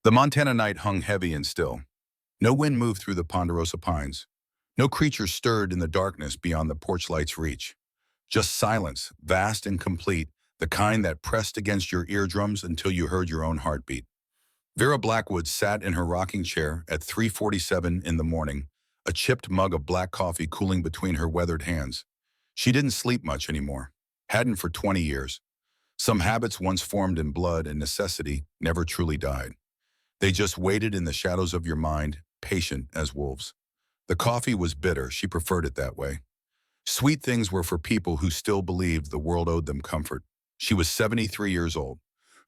The Montana night hung heavy and still. No wind moved through the ponderosa pines. No creature stirred in the darkness beyond the porch light's reach. Just silence, vast and complete, the kind that pressed against your eardrums until you heard your own heartbeat. Vera Blackwood sat in her rocking chair at 3:47 in the morning, a chipped mug of black coffee cooling between her weathered hands. She didn't sleep much anymore. Hadn't for 20 years. Some habits once formed in blood and necessity never truly died. They just waited in the shadows of your mind, patient as wolves. The coffee was bitter, she preferred it that way. Sweet things were for people who still believed the world owed them comfort. She was 73 years old.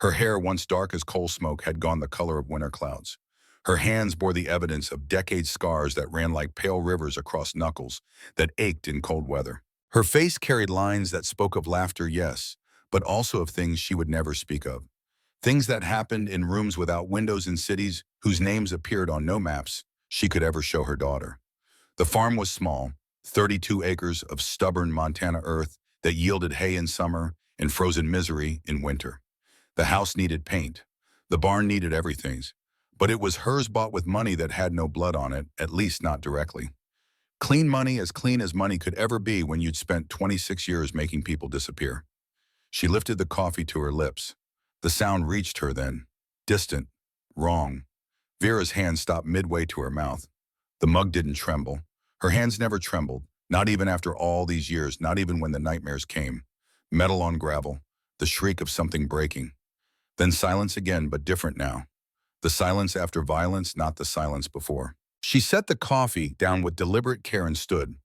Her hair, once dark as coal smoke, had gone the color of winter clouds. Her hands bore the evidence of decade scars that ran like pale rivers across knuckles that ached in cold weather. Her face carried lines that spoke of laughter, yes, but also of things she would never speak of. Things that happened in rooms without windows in cities whose names appeared on no maps she could ever show her daughter. The farm was small, 32 acres of stubborn Montana earth that yielded hay in summer and frozen misery in winter. The house needed paint. The barn needed everything. But it was hers, bought with money that had no blood on it, at least not directly. Clean money, as clean as money could ever be when you'd spent 26 years making people disappear. She lifted the coffee to her lips. The sound reached her then. Distant. Wrong. Vera's hand stopped midway to her mouth. The mug didn't tremble. Her hands never trembled, not even after all these years, not even when the nightmares came. Metal on gravel, the shriek of something breaking. Then silence again, but different now. The silence after violence, not the silence before. She set the coffee down with deliberate care and stood.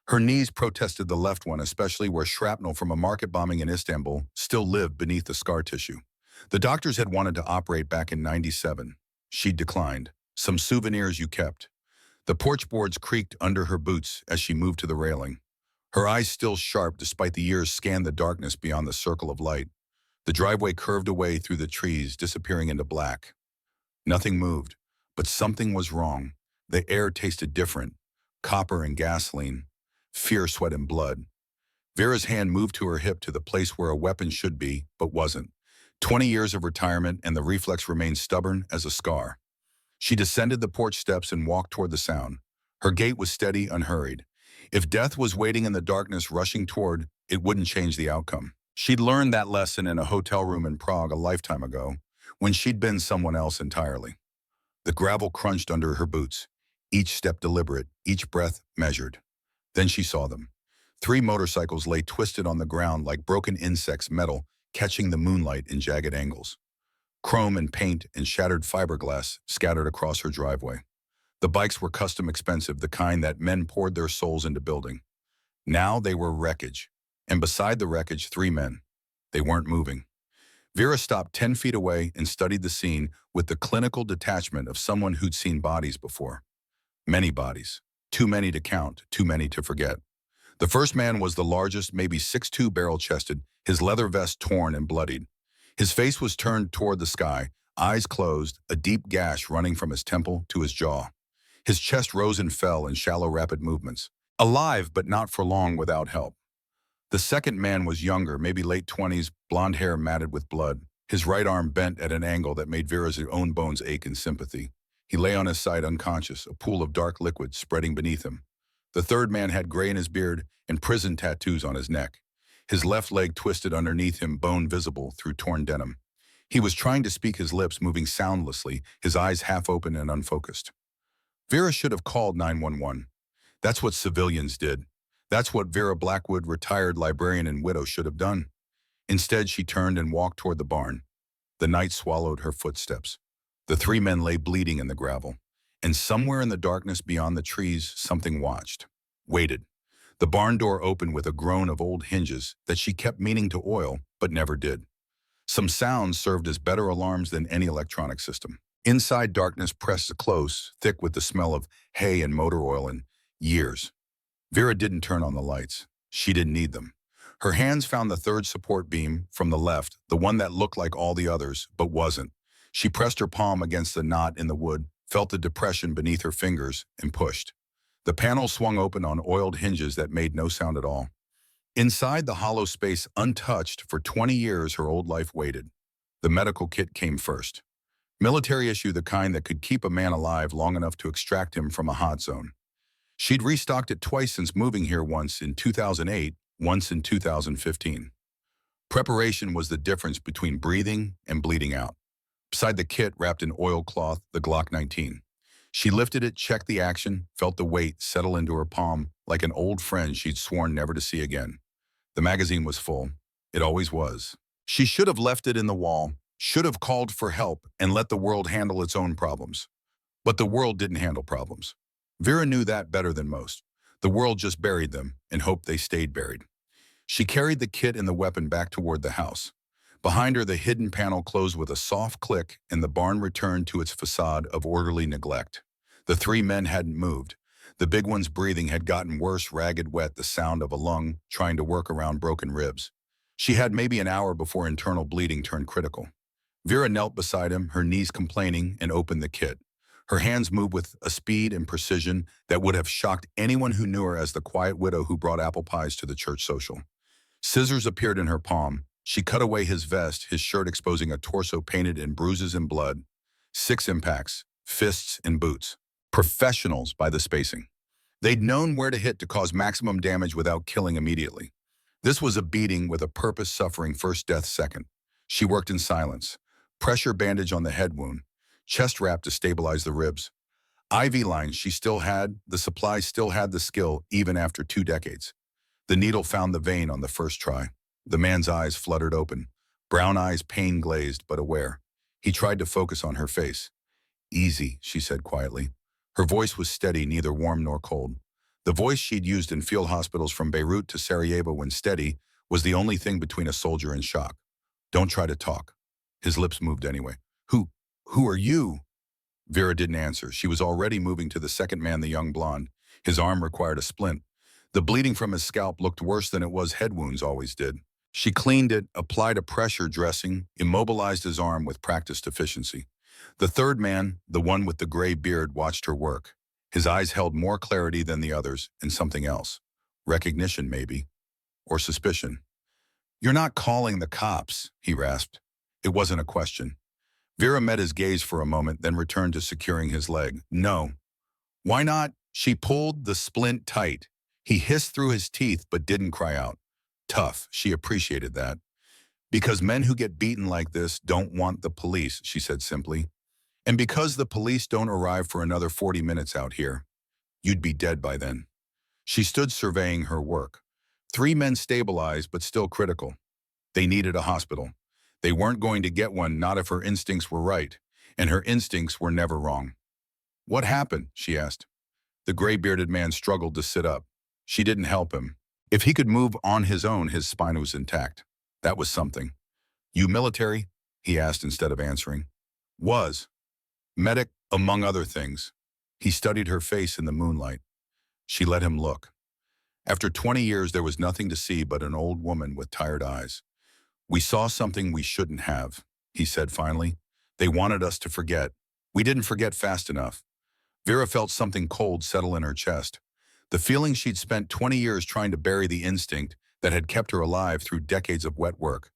Her knees protested the left one, especially where shrapnel from a market bombing in Istanbul still lived beneath the scar tissue. The doctors had wanted to operate back in '97. She declined. Some souvenirs you kept. The porch boards creaked under her boots as she moved to the railing. Her eyes still sharp despite the years scanned the darkness beyond the circle of light. The driveway curved away through the trees, disappearing into black. Nothing moved, but something was wrong. The air tasted different. Copper and gasoline. Fear, sweat, and blood. Vera's hand moved to her hip, to the place where a weapon should be, but wasn't. 20 years of retirement, and the reflex remained stubborn as a scar. She descended the porch steps and walked toward the sound. Her gait was steady, unhurried. If death was waiting in the darkness, rushing toward, it wouldn't change the outcome. She'd learned that lesson in a hotel room in Prague a lifetime ago, when she'd been someone else entirely. The gravel crunched under her boots, each step deliberate, each breath measured. Then she saw them. 3 motorcycles lay twisted on the ground like broken insects, metal catching the moonlight in jagged angles. Chrome and paint and shattered fiberglass scattered across her driveway. The bikes were custom expensive, the kind that men poured their souls into building. Now they were wreckage. And beside the wreckage, 3 men. They weren't moving. Vera stopped 10 feet away and studied the scene with the clinical detachment of someone who'd seen bodies before. Many bodies. Too many to count, too many to forget. The first man was the largest, maybe 6'2", barrel-chested, his leather vest torn and bloodied. His face was turned toward the sky, eyes closed, a deep gash running from his temple to his jaw. His chest rose and fell in shallow, rapid movements. Alive, but not for long without help. The second man was younger, maybe late 20s, blonde hair matted with blood. His right arm bent at an angle that made Vera's own bones ache in sympathy. He lay on his side unconscious, a pool of dark liquid spreading beneath him. The third man had gray in his beard and prison tattoos on his neck. His left leg twisted underneath him, bone visible through torn denim. He was trying to speak, his lips moving soundlessly, his eyes half open and unfocused. Vera should have called 911. That's what civilians did. That's what Vera Blackwood, retired librarian and widow, should have done. Instead, she turned and walked toward the barn. The night swallowed her footsteps. The 3 men lay bleeding in the gravel. And somewhere in the darkness beyond the trees, something watched. Waited. The barn door opened with a groan of old hinges that she kept meaning to oil, but never did. Some sounds served as better alarms than any electronic system. Inside, darkness pressed close, thick with the smell of hay and motor oil and years. Vera didn't turn on the lights. She didn't need them. Her hands found the third support beam from the left, the one that looked like all the others, but wasn't. She pressed her palm against the knot in the wood, felt the depression beneath her fingers, and pushed. The panel swung open on oiled hinges that made no sound at all. Inside the hollow space, untouched for 20 years, her old life waited. The medical kit came first. Military issue, the kind that could keep a man alive long enough to extract him from a hot zone. She'd restocked it twice since moving here, once in 2008, once in 2015. Preparation was the difference between breathing and bleeding out. Beside the kit, wrapped in oilcloth, the Glock 19. She lifted it, checked the action, felt the weight settle into her palm like an old friend she'd sworn never to see again. The magazine was full. It always was. She should have left it in the wall, should have called for help and let the world handle its own problems. But the world didn't handle problems. Vera knew that better than most. The world just buried them and hoped they stayed buried. She carried the kit and the weapon back toward the house. Behind her, the hidden panel closed with a soft click and the barn returned to its facade of orderly neglect. The three men hadn't moved. The big one's breathing had gotten worse, ragged, wet, the sound of a lung trying to work around broken ribs. She had maybe an hour before internal bleeding turned critical. Vera knelt beside him, her knees complaining, and opened the kit. Her hands moved with a speed and precision that would have shocked anyone who knew her as the quiet widow who brought apple pies to the church social. Scissors appeared in her palm. She cut away his vest, his shirt exposing a torso painted in bruises and blood. 6 impacts, fists and boots. Professionals by the spacing. They'd known where to hit to cause maximum damage without killing immediately. This was a beating with a purpose, suffering first, death second. She worked in silence. Pressure bandage on the head wound. Chest wrap to stabilize the ribs. IV lines she still had, the supplies still had the skill even after 2 decades. The needle found the vein on the first try. The man's eyes fluttered open. Brown eyes pain-glazed but aware. He tried to focus on her face. "Easy," she said quietly. Her voice was steady, neither warm nor cold. The voice she'd used in field hospitals from Beirut to Sarajevo when steady was the only thing between a soldier and shock. "Don't try to talk." His lips moved anyway. Who are you?" Vera didn't answer. She was already moving to the second man, the young blonde. His arm required a splint. The bleeding from his scalp looked worse than it was head wounds always did. She cleaned it, applied a pressure dressing, immobilized his arm with practiced efficiency. The third man, the one with the gray beard, watched her work. His eyes held more clarity than the others, and something else. Recognition, maybe. Or suspicion. "You're not calling the cops," he rasped. It wasn't a question. Vera met his gaze for a moment, then returned to securing his leg. "No." "Why not?" She pulled the splint tight. He hissed through his teeth but didn't cry out. Tough, she appreciated that. "Because men who get beaten like this don't want the police," she said simply. "And because the police don't arrive for another 40 minutes out here. You'd be dead by then." She stood surveying her work. 3 men stabilized but still critical. They needed a hospital. They weren't going to get one, not if her instincts were right, and her instincts were never wrong. "What happened?" she asked. The gray-bearded man struggled to sit up. She didn't help him. If he could move on his own, his spine was intact. That was something. "You military?" he asked instead of answering. "Was. Medic, among other things." He studied her face in the moonlight. She let him look. After 20 years, there was nothing to see but an old woman with tired eyes. "We saw something we shouldn't have," he said finally. "They wanted us to forget. We didn't forget fast enough." Vera felt something cold settle in her chest. The feeling she'd spent 20 years trying to bury the instinct that had kept her alive through decades of wet work.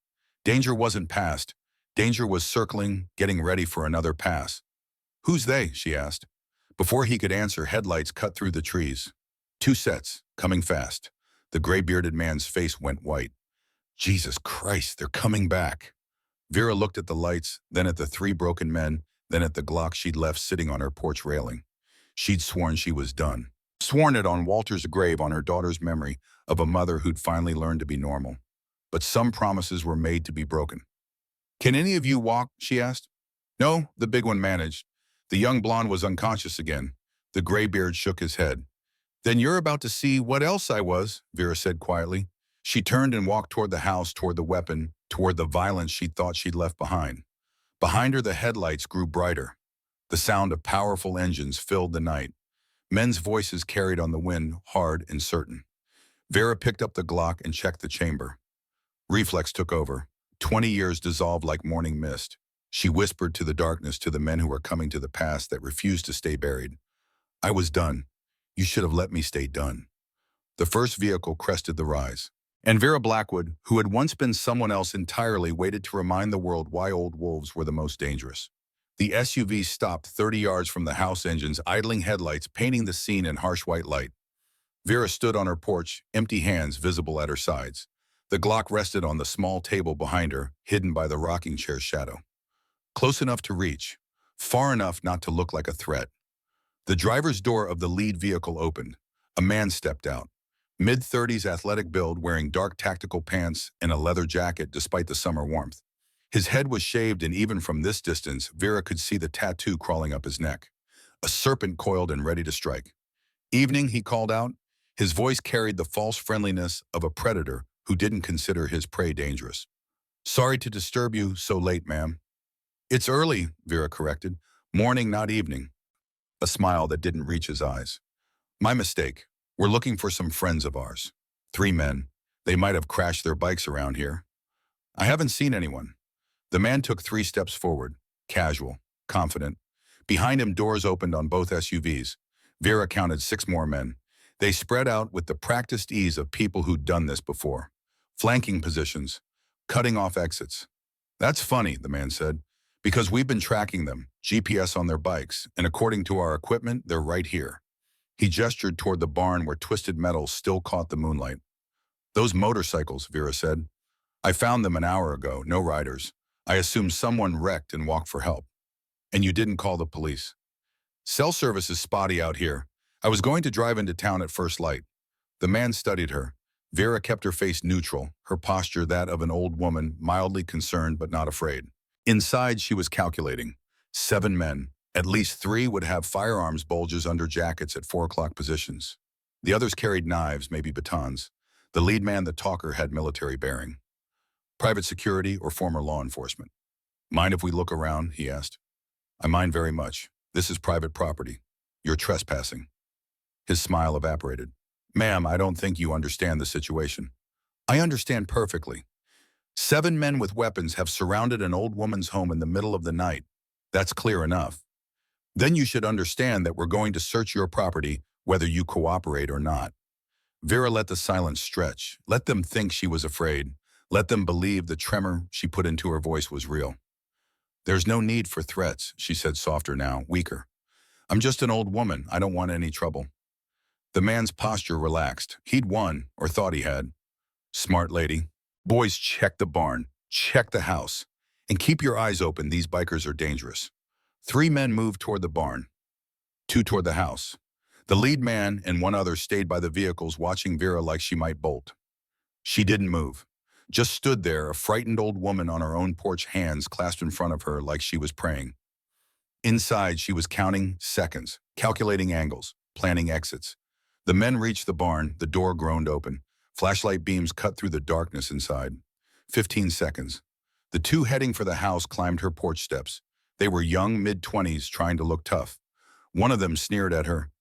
Danger wasn't past. Danger was circling, getting ready for another pass. "Who's they?" she asked. Before he could answer, headlights cut through the trees. 2 sets, coming fast. The gray-bearded man's face went white. "Jesus Christ, they're coming back." Vera looked at the lights, then at the 3 broken men, then at the Glock she'd left sitting on her porch railing. She'd sworn she was done. Sworn it on Walter's grave, on her daughter's memory of a mother who'd finally learned to be normal. But some promises were made to be broken. "Can any of you walk?" she asked. "No," the big one managed. The young blonde was unconscious again. The graybeard shook his head. "Then you're about to see what else I was," Vera said quietly. She turned and walked toward the house, toward the weapon, toward the violence she thought she'd left behind. Behind her, the headlights grew brighter. The sound of powerful engines filled the night. Men's voices carried on the wind, hard and certain. Vera picked up the Glock and checked the chamber. Reflex took over. 20 years dissolved like morning mist. She whispered to the darkness, to the men who were coming to the past that refused to stay buried. "I was done. You should have let me stay done." The first vehicle crested the rise. And Vera Blackwood, who had once been someone else entirely, waited to remind the world why old wolves were the most dangerous. The SUV stopped 30 yards from the house engine's idling headlights, painting the scene in harsh white light. Vera stood on her porch, empty hands visible at her sides. The Glock rested on the small table behind her, hidden by the rocking chair's shadow. Close enough to reach, far enough not to look like a threat. The driver's door of the lead vehicle opened. A man stepped out. Mid-30s athletic build, wearing dark tactical pants and a leather jacket despite the summer warmth. His head was shaved, and even from this distance, Vera could see the tattoo crawling up his neck. A serpent coiled and ready to strike. "Evening," he called out. His voice carried the false friendliness of a predator who didn't consider his prey dangerous. "Sorry to disturb you so late, ma'am." "It's early," Vera corrected. "Morning, not evening." A smile that didn't reach his eyes. "My mistake. We're looking for some friends of ours. 3 men. They might have crashed their bikes around here." "I haven't seen anyone." The man took 3 steps forward, casual, confident. Behind him, doors opened on both SUVs. Vera counted 6 more men. They spread out with the practiced ease of people who'd done this before. Flanking positions, cutting off exits. "That's funny," the man said, "because we've been tracking them, GPS on their bikes, and according to our equipment, they're right here." He gestured toward the barn where twisted metals still caught the moonlight. "Those motorcycles," Vera said. "I found them an hour ago, no riders. I assumed someone wrecked and walked for help." "And you didn't call the police?" "Cell service is spotty out here. I was going to drive into town at first light." The man studied her. Vera kept her face neutral, her posture that of an old woman, mildly concerned but not afraid. Inside, she was calculating. 7 men. At least 3 would have firearms bulges under jackets at 4 o'clock positions. The others carried knives, maybe batons. The lead man, the talker, had military bearing. "Private security or former law enforcement?" "Mind if we look around?" he asked. "I mind very much. This is private property. You're trespassing." His smile evaporated. "Ma'am, I don't think you understand the situation." "I understand perfectly. 7 men with weapons have surrounded an old woman's home in the middle of the night. That's clear enough. Then you should understand that we're going to search your property, whether you cooperate or not." Vera let the silence stretch. Let them think she was afraid. Let them believe the tremor she put into her voice was real. "There's no need for threats," she said, softer now, weaker. "I'm just an old woman. I don't want any trouble." The man's posture relaxed. He'd won, or thought he had. "Smart lady. Boys, check the barn. Check the house. And keep your eyes open. These bikers are dangerous." 3 men moved toward the barn. 2 toward the house. The lead man and 1 other stayed by the vehicles, watching Vera like she might bolt. She didn't move. Just stood there, a frightened old woman on her own porch, hands clasped in front of her like she was praying. Inside, she was counting seconds, calculating angles, planning exits. The men reached the barn. The door groaned open. Flashlight beams cut through the darkness inside. 15 seconds. The 2 heading for the house climbed her porch steps. They were young, mid-20s, trying to look tough. One of them sneered at her.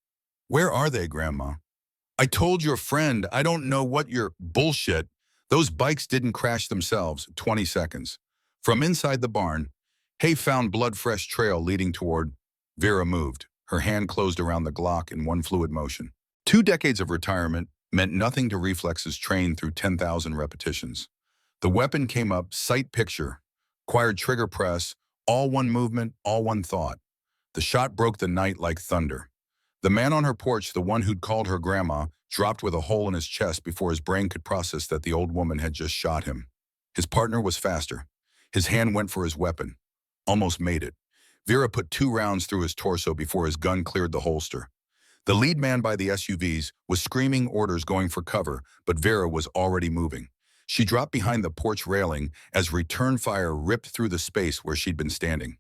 "Where are they, Grandma?" "I told your friend, I don't know what your bullshit. Those bikes didn't crash themselves." 20 seconds. From inside the barn, Hay found blood-fresh trail leading toward. Vera moved. Her hand closed around the Glock in one fluid motion. 2 decades of retirement meant nothing to reflexes trained through 10,000 repetitions. The weapon came up, sight picture, acquired trigger press, all one movement, all one thought. The shot broke the night like thunder. The man on her porch, the one who'd called her grandma, dropped with a hole in his chest before his brain could process that the old woman had just shot him. His partner was faster. His hand went for his weapon. Almost made it. Vera put 2 rounds through his torso before his gun cleared the holster. The lead man by the SUVs was screaming orders, going for cover, but Vera was already moving. She dropped behind the porch railing as return fire ripped through the space where she'd been standing.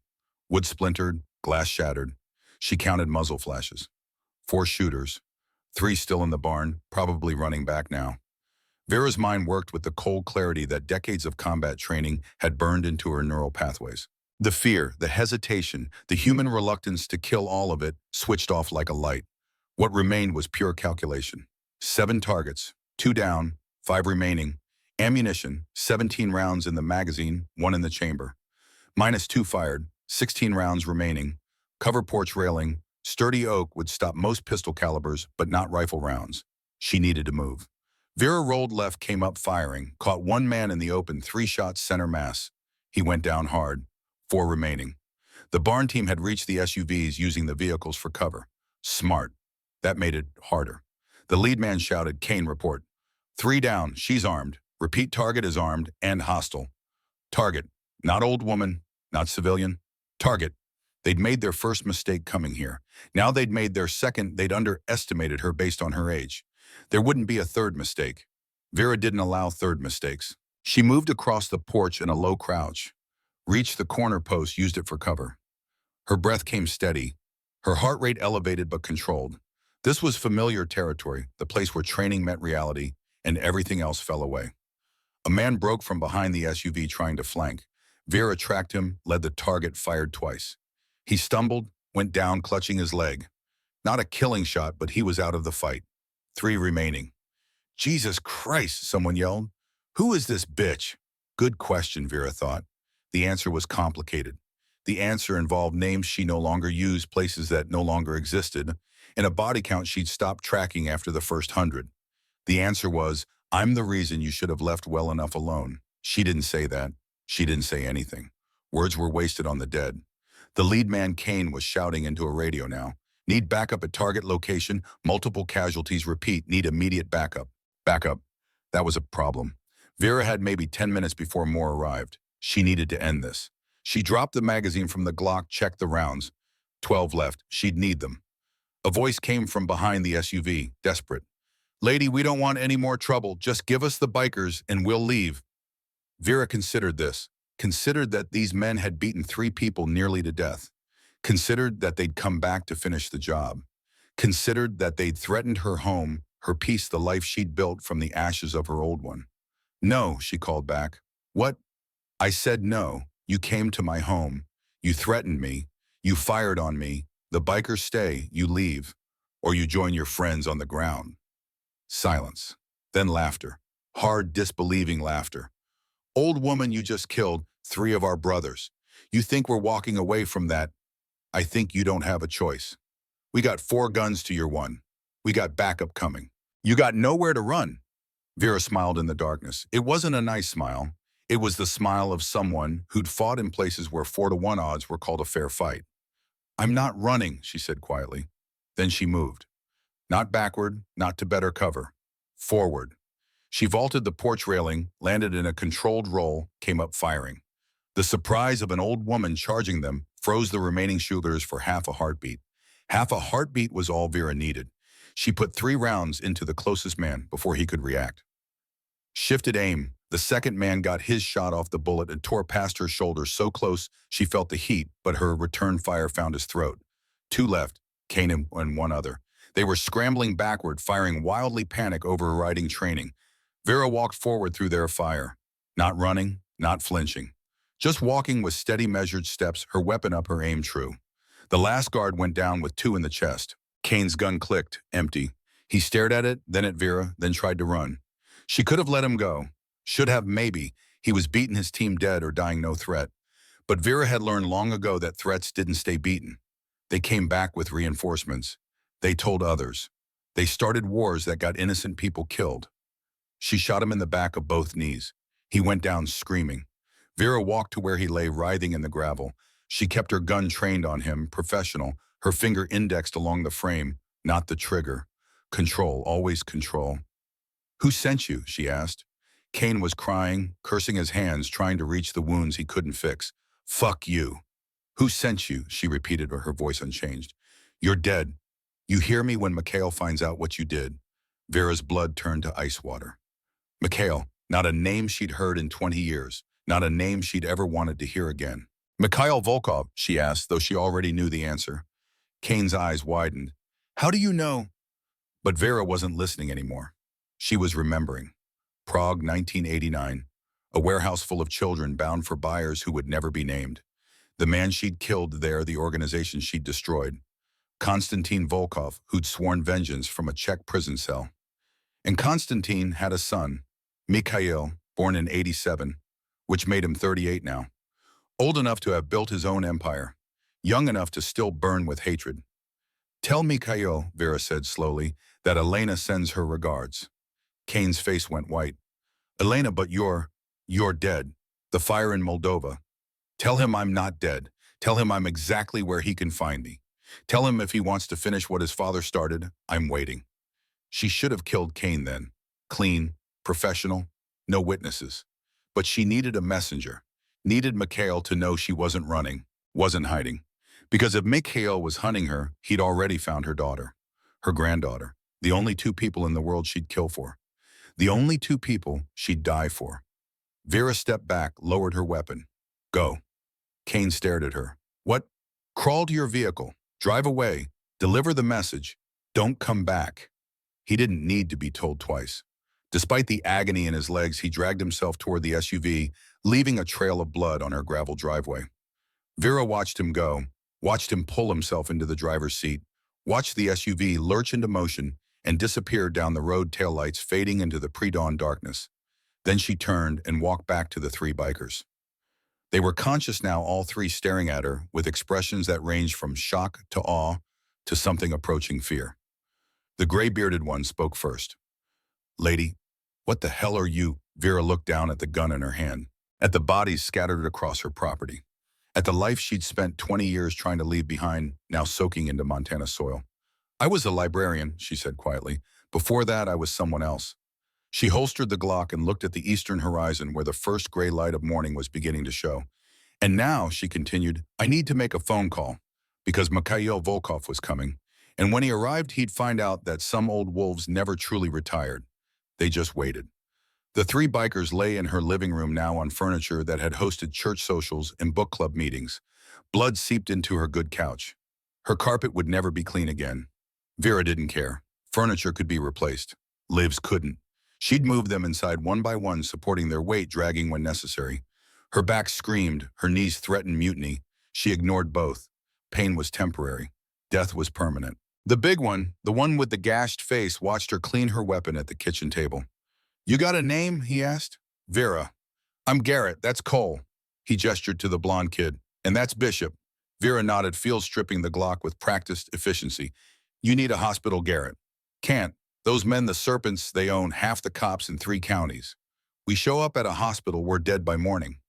Wood splintered, glass shattered. She counted muzzle flashes. 4 shooters. 3 still in the barn, probably running back now. Vera's mind worked with the cold clarity that decades of combat training had burned into her neural pathways. The fear, the hesitation, the human reluctance to kill, all of it switched off like a light. What remained was pure calculation. 7 targets, 2 down, 5 remaining. Ammunition, 17 rounds in the magazine, 1 in the chamber. -2 fired, 16 rounds remaining. Cover porch railing. Sturdy oak would stop most pistol calibers, but not rifle rounds. She needed to move. Vera rolled left, came up firing, caught 1 man in the open, 3 shots center mass. He went down hard. 4 remaining. The barn team had reached the SUVs using the vehicles for cover. Smart. That made it harder. The lead man shouted, "Kane, report. 3 down, she's armed. Repeat, target is armed and hostile." Target. Not old woman, not civilian. Target. They'd made their first mistake coming here. Now they'd made their second. They'd underestimated her based on her age. There wouldn't be a third mistake. Vera didn't allow third mistakes. She moved across the porch in a low crouch, reached the corner post, used it for cover. Her breath came steady, her heart rate elevated but controlled. This was familiar territory, the place where training met reality, and everything else fell away. A man broke from behind the SUV trying to flank. Vera tracked him, led the target, fired twice. He stumbled, went down, clutching his leg. Not a killing shot, but he was out of the fight. 3 remaining. "Jesus Christ," someone yelled. "Who is this bitch?" Good question, Vera thought. The answer was complicated. The answer involved names she no longer used, places that no longer existed, and a body count she'd stopped tracking after the first 100. The answer was, "I'm the reason you should have left well enough alone." She didn't say that. She didn't say anything. Words were wasted on the dead. The lead man, Kane, was shouting into a radio now. "Need backup at target location. Multiple casualties. Repeat, need immediate backup." Backup. That was a problem. Vera had maybe 10 minutes before more arrived. She needed to end this. She dropped the magazine from the Glock, checked the rounds. 12 left. She'd need them. A voice came from behind the SUV, desperate. "Lady, we don't want any more trouble. Just give us the bikers and we'll leave." Vera considered this. Considered that these men had beaten 3 people nearly to death. Considered that they'd come back to finish the job. Considered that they'd threatened her home, her peace, the life she'd built from the ashes of her old one. "No," she called back. "What?" "I said no. You came to my home. You threatened me. You fired on me. The bikers stay, you leave. Or you join your friends on the ground." Silence. Then laughter. Hard, disbelieving laughter. "Old woman, you just killed 3 of our brothers. You think we're walking away from that? I think you don't have a choice. We got 4 guns to your 1. We got backup coming. You got nowhere to run." Vera smiled in the darkness. It wasn't a nice smile. It was the smile of someone who'd fought in places where 4-to-1 odds were called a fair fight. "I'm not running," she said quietly. Then she moved. Not backward, not to better cover. Forward. She vaulted the porch railing, landed in a controlled roll, came up firing. The surprise of an old woman charging them froze the remaining shooters for half a heartbeat. Half a heartbeat was all Vera needed. She put 3 rounds into the closest man before he could react. Shifted aim. The second man got his shot off the bullet and tore past her shoulder so close she felt the heat, but her return fire found his throat. 2 left, Kane and 1 other. They were scrambling backward, firing wildly, panic overriding training. Vera walked forward through their fire. Not running, not flinching. Just walking with steady, measured steps, her weapon up, her aim true. The last guard went down with 2 in the chest. Kane's gun clicked, empty. He stared at it, then at Vera, then tried to run. She could have let him go. Should have, maybe. He was beating his team dead or dying no threat. But Vera had learned long ago that threats didn't stay beaten. They came back with reinforcements. They told others. They started wars that got innocent people killed. She shot him in the back of both knees. He went down screaming. Vera walked to where he lay writhing in the gravel. She kept her gun trained on him, professional, her finger indexed along the frame, not the trigger. Control, always control. "Who sent you?" she asked. Kane was crying, cursing his hands, trying to reach the wounds he couldn't fix. "Fuck you." "Who sent you?" she repeated, her voice unchanged. "You're dead. You hear me when Mikhail finds out what you did." Vera's blood turned to ice water. Mikhail, not a name she'd heard in 20 years, not a name she'd ever wanted to hear again. "Mikhail Volkov," she asked, though she already knew the answer. Kane's eyes widened. "How do you know?" But Vera wasn't listening anymore. She was remembering. Prague, 1989. A warehouse full of children bound for buyers who would never be named. The man she'd killed there, the organization she'd destroyed. Konstantin Volkov, who'd sworn vengeance from a Czech prison cell. And Konstantin had a son, Mikhail, born in '87, which made him 38 now. Old enough to have built his own empire. Young enough to still burn with hatred. "Tell Mikhail," Vera said slowly, "that Elena sends her regards." Kane's face went white. "Elena, but you're dead. The fire in Moldova. Tell him I'm not dead. Tell him I'm exactly where he can find me. Tell him if he wants to finish what his father started, I'm waiting. She should have killed Cain then. Clean, professional, no witnesses. But she needed a messenger. Needed Mikhail to know she wasn't running, wasn't hiding. Because if Mikhail was hunting her, he'd already found her daughter. Her granddaughter. The only two people in the world she'd kill for. The only two people she'd die for. Vera stepped back, lowered her weapon. Go. Cain stared at her. What? Crawl to your vehicle. Drive away. Deliver the message. Don't come back. He didn't need to be told twice. Despite the agony in his legs, he dragged himself toward the SUV, leaving a trail of blood on her gravel driveway. Vera watched him go, watched him pull himself into the driver's seat, watched the SUV lurch into motion and disappear down the road, taillights fading into the pre-dawn darkness. Then she turned and walked back to the three bikers. They were conscious now, all three staring at her with expressions that ranged from shock to awe to something approaching fear. The gray-bearded one spoke first. Lady, what the hell are you? Vera looked down at the gun in her hand, at the bodies scattered across her property, at the life she'd spent 20 years trying to leave behind, now soaking into Montana soil. I was a librarian, she said quietly. Before that, I was someone else. She holstered the Glock and looked at the eastern horizon where the first gray light of morning was beginning to show. And now, she continued, I need to make a phone call, because Mikhail Volkov was coming. And when he arrived, he'd find out that some old wolves never truly retired. They just waited. The three bikers lay in her living room now on furniture that had hosted church socials and book club meetings. Blood seeped into her good couch. Her carpet would never be clean again. Vera didn't care. Furniture could be replaced. Lives couldn't. She'd move them inside one by one, supporting their weight, dragging when necessary. Her back screamed, her knees threatened mutiny. She ignored both. Pain was temporary. Death was permanent. The big one, the one with the gashed face, watched her clean her weapon at the kitchen table. You got a name? He asked. Vera. I'm Garrett, that's Cole. He gestured to the blonde kid. And that's Bishop. Vera nodded, field stripping the Glock with practiced efficiency. You need a hospital, Garrett. Can't. Those men, the serpents, they own half the cops in 3 counties. We show up at a hospital, we're dead by morning.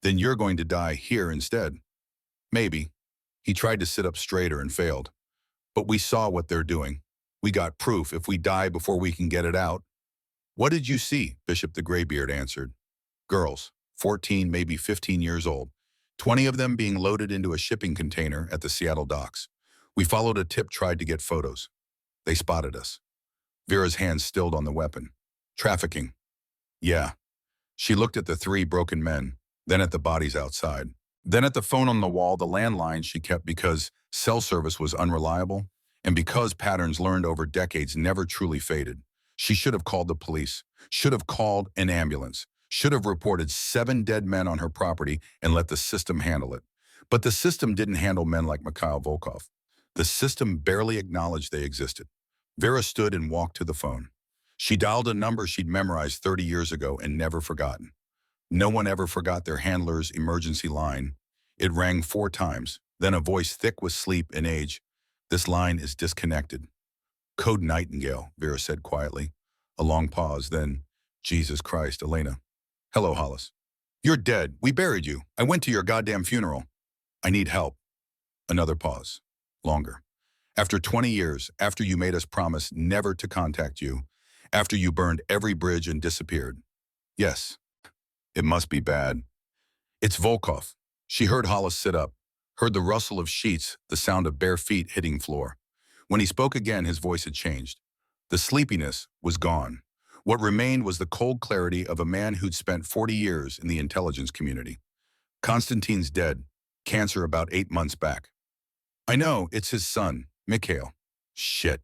Then you're going to die here instead. Maybe. He tried to sit up straighter and failed. But we saw what they're doing. We got proof if we die before we can get it out. What did you see? Bishop the Graybeard answered. Girls, 14, maybe 15 years old. 20 of them being loaded into a shipping container at the Seattle docks. We followed a tip, tried to get photos. They spotted us. Vera's hands stilled on the weapon. Trafficking. Yeah. She looked at the 3 broken men, then at the bodies outside. Then at the phone on the wall, the landline she kept because cell service was unreliable, and because patterns learned over decades never truly faded. She should have called the police, should have called an ambulance, should have reported 7 dead men on her property and let the system handle it. But the system didn't handle men like Mikhail Volkov. The system barely acknowledged they existed. Vera stood and walked to the phone. She dialed a number she'd memorized 30 years ago and never forgotten. No one ever forgot their handler's emergency line. It rang 4 times, then a voice thick with sleep and age. This line is disconnected. Code Nightingale, Vera said quietly. A long pause, then, Jesus Christ, Elena. Hello, Hollis. You're dead. We buried you. I went to your goddamn funeral. I need help. Another pause. Longer. After 20 years, after you made us promise never to contact you, after you burned every bridge and disappeared. Yes. It must be bad. It's Volkov. She heard Hollis sit up, heard the rustle of sheets, the sound of bare feet hitting floor. When he spoke again, his voice had changed. The sleepiness was gone. What remained was the cold clarity of a man who'd spent 40 years in the intelligence community. Konstantin's dead. Cancer about 8 months back. I know, it's his son, Mikhail. Shit.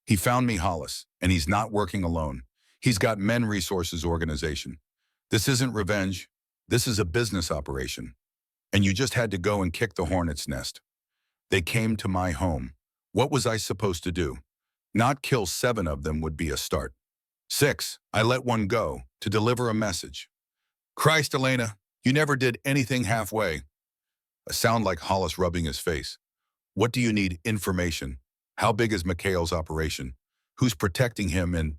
He found me, Hollis, and he's not working alone. He's got Men Resources Organization. This isn't revenge. This is a business operation. And you just had to go and kick the hornet's nest. They came to my home. What was I supposed to do? Not kill 7 of them would be a start. 6, I let one go to deliver a message. Christ, Elena, you never did anything halfway. A sound like Hollis rubbing his face. What do you need? Information. How big is Mikhail's operation? Who's protecting him? And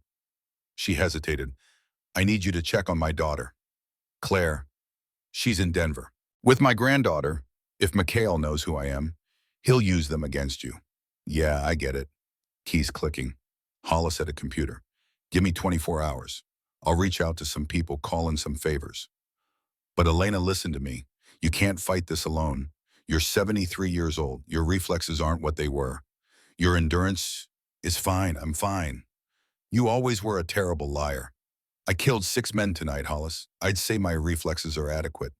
she hesitated. I need you to check on my daughter. Claire. She's in Denver. With my granddaughter. If Mikhail knows who I am, he'll use them against you. Yeah, I get it. Keys clicking. Hollis at a computer. Give me 24 hours. I'll reach out to some people, call in some favors. But Elena, listen to me. You can't fight this alone. You're 73 years old. Your reflexes aren't what they were. Your endurance is fine. I'm fine. You always were a terrible liar. I killed 6 men tonight, Hollis. I'd say my reflexes are adequate.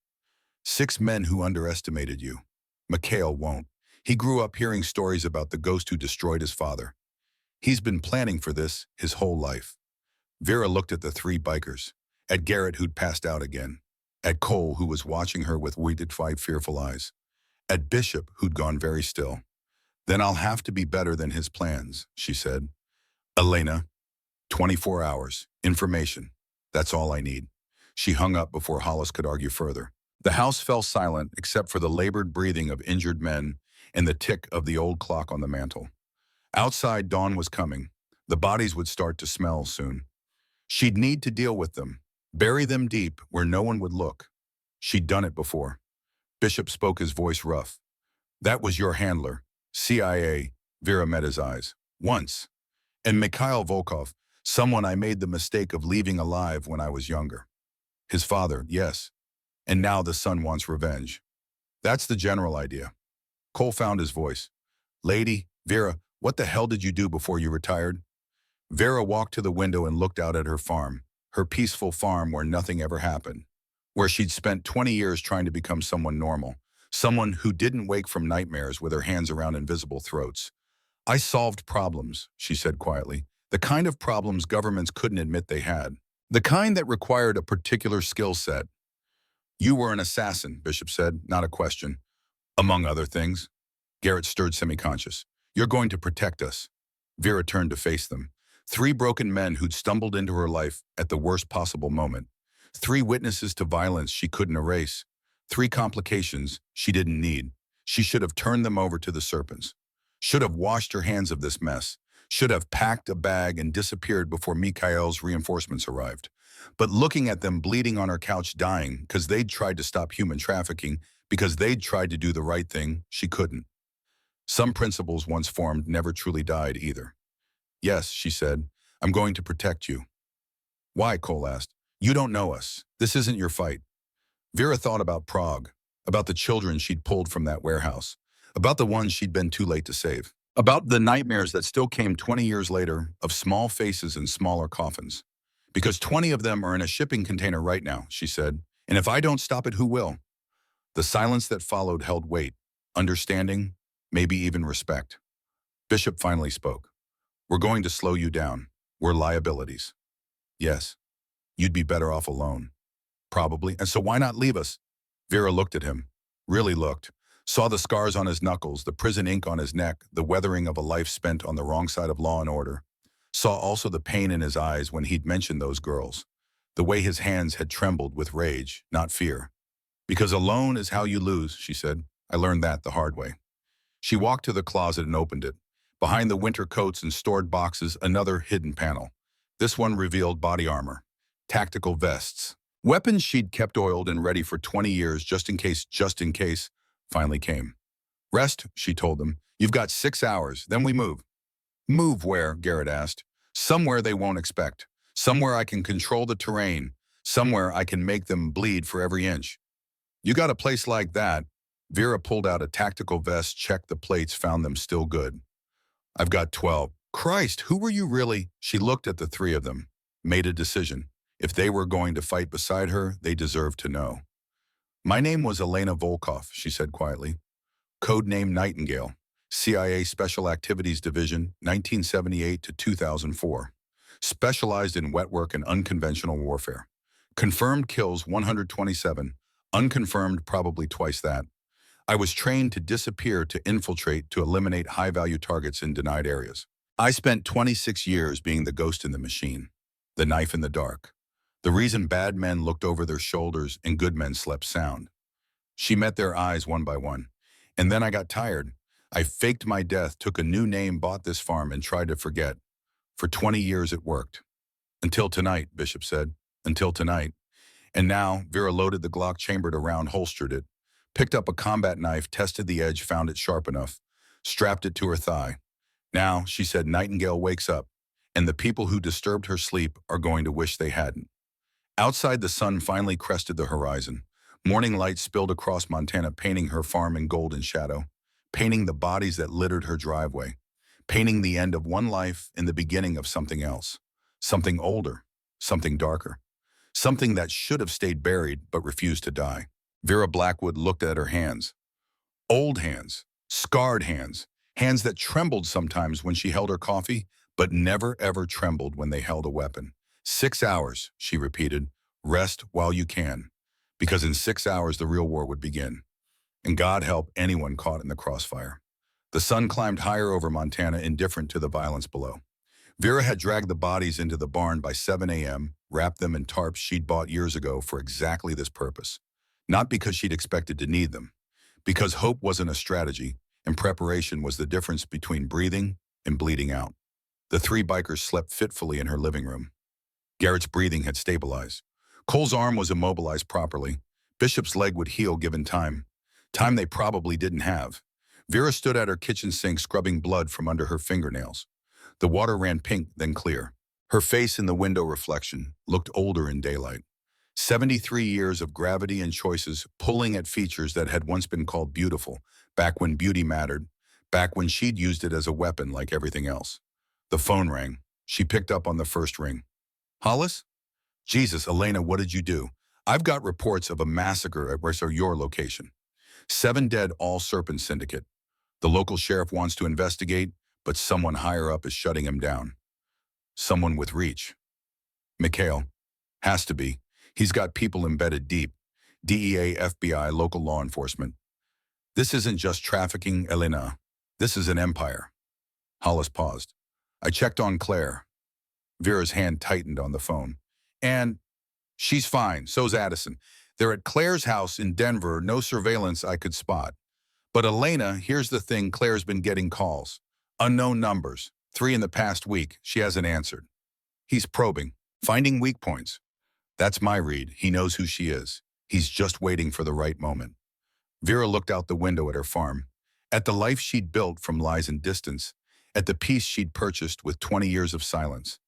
6 men who underestimated you. Mikhail won't. He grew up hearing stories about the ghost who destroyed his father. He's been planning for this his whole life. Vera looked at the 3 bikers, at Garrett who'd passed out again, at Cole who was watching her with weighted-five fearful eyes, at Bishop who'd gone very still. Then I'll have to be better than his plans, she said. Elena, 24 hours, information. That's all I need. She hung up before Hollis could argue further. The house fell silent except for the labored breathing of injured men and the tick of the old clock on the mantel. Outside, dawn was coming. The bodies would start to smell soon. She'd need to deal with them, bury them deep where no one would look. She'd done it before. Bishop spoke, his voice rough. That was your handler, CIA. Vera met his eyes. Once. And Mikhail Volkov, someone I made the mistake of leaving alive when I was younger. His father, yes. And now the son wants revenge. That's the general idea. Cole found his voice. Lady, Vera, what the hell did you do before you retired? Vera walked to the window and looked out at her farm, her peaceful farm where nothing ever happened, where she'd spent 20 years trying to become someone normal, someone who didn't wake from nightmares with her hands around invisible throats. I solved problems, she said quietly, the kind of problems governments couldn't admit they had, the kind that required a particular skill set. You were an assassin, Bishop said, not a question. Among other things. Garrett stirred semi-conscious. You're going to protect us. Vera turned to face them. 3 broken men who'd stumbled into her life at the worst possible moment. 3 witnesses to violence she couldn't erase. 3 complications she didn't need. She should have turned them over to the serpents. Should have washed her hands of this mess. Should have packed a bag and disappeared before Mikhail's reinforcements arrived. But looking at them bleeding on her couch dying because they'd tried to stop human trafficking, because they'd tried to do the right thing, she couldn't. Some principles once formed never truly died either. Yes, she said, I'm going to protect you. Why, Cole asked. You don't know us. This isn't your fight. Vera thought about Prague, about the children she'd pulled from that warehouse, about the ones she'd been too late to save, about the nightmares that still came 20 years later of small faces and smaller coffins. Because 20 of them are in a shipping container right now, she said, and if I don't stop it, who will? The silence that followed held weight, understanding, maybe even respect. Bishop finally spoke. We're going to slow you down. We're liabilities. Yes, you'd be better off alone. Probably, and so why not leave us? Vera looked at him, really looked, saw the scars on his knuckles, the prison ink on his neck, the weathering of a life spent on the wrong side of law and order. Saw also the pain in his eyes when he'd mentioned those girls, the way his hands had trembled with rage, not fear. Because alone is how you lose, she said. I learned that the hard way. She walked to the closet and opened it. Behind the winter coats and stored boxes, another hidden panel. This one revealed body armor, tactical vests, weapons she'd kept oiled and ready for 20 years just in case, finally came. Rest, she told them. You've got 6 hours, then we move. Move where? Garrett asked. Somewhere they won't expect. Somewhere I can control the terrain. Somewhere I can make them bleed for every inch. You got a place like that? Vera pulled out a tactical vest, checked the plates, found them still good. I've got 12. Christ, who were you really? She looked at the 3 of them, made a decision. If they were going to fight beside her, they deserved to know. My name was Elena Volkov, she said quietly. Code name Nightingale. CIA Special Activities Division, 1978 to 2004. Specialized in wet work and unconventional warfare. Confirmed kills 127. Unconfirmed probably twice that. I was trained to disappear, to infiltrate, to eliminate high-value targets in denied areas. I spent 26 years being the ghost in the machine, the knife in the dark. The reason bad men looked over their shoulders and good men slept sound. She met their eyes one by one. And then I got tired. I faked my death, took a new name, bought this farm, and tried to forget. For 20 years it worked. Until tonight, Bishop said. Until tonight. And now, Vera loaded the Glock, chambered around, holstered it, picked up a combat knife, tested the edge, found it sharp enough, strapped it to her thigh. Now, she said, Nightingale wakes up, and the people who disturbed her sleep are going to wish they hadn't. Outside, the sun finally crested the horizon. Morning light spilled across Montana, painting her farm in golden shadow, painting the bodies that littered her driveway, painting the end of one life and the beginning of something else, something older, something darker, something that should have stayed buried but refused to die. Vera Blackwood looked at her hands. Old hands, scarred hands, hands that trembled sometimes when she held her coffee, but never ever trembled when they held a weapon. 6 hours, she repeated, rest while you can, because in 6 hours the real war would begin. And God help anyone caught in the crossfire. The sun climbed higher over Montana, indifferent to the violence below. Vera had dragged the bodies into the barn by 7 a.m., wrapped them in tarps she'd bought years ago for exactly this purpose. Not because she'd expected to need them, because hope wasn't a strategy, and preparation was the difference between breathing and bleeding out. The three bikers slept fitfully in her living room. Garrett's breathing had stabilized. Cole's arm was immobilized properly. Bishop's leg would heal given time. Time they probably didn't have. Vera stood at her kitchen sink, scrubbing blood from under her fingernails. The water ran pink, then clear. Her face in the window reflection looked older in daylight. 73 years of gravity and choices pulling at features that had once been called beautiful, back when beauty mattered, back when she'd used it as a weapon like everything else. The phone rang. She picked up on the first ring. Hollis? Jesus, Elena, what did you do? I've got reports of a massacre at your location. 7 dead, all Serpent Syndicate. The local sheriff wants to investigate, but someone higher up is shutting him down. Someone with reach. Mikhail. Has to be. He's got people embedded deep. DEA, FBI, local law enforcement. This isn't just trafficking, Elena. This is an empire. Hollis paused. I checked on Claire. Vera's hand tightened on the phone. And she's fine, so's Addison. They're at Claire's house in Denver, no surveillance I could spot. But Elena, here's the thing, Claire's been getting calls. Unknown numbers, 3 in the past week, she hasn't answered. He's probing, finding weak points. That's my read, he knows who she is. He's just waiting for the right moment. Vera looked out the window at her farm, at the life she'd built from lies and distance, at the peace she'd purchased with 20 years of silence.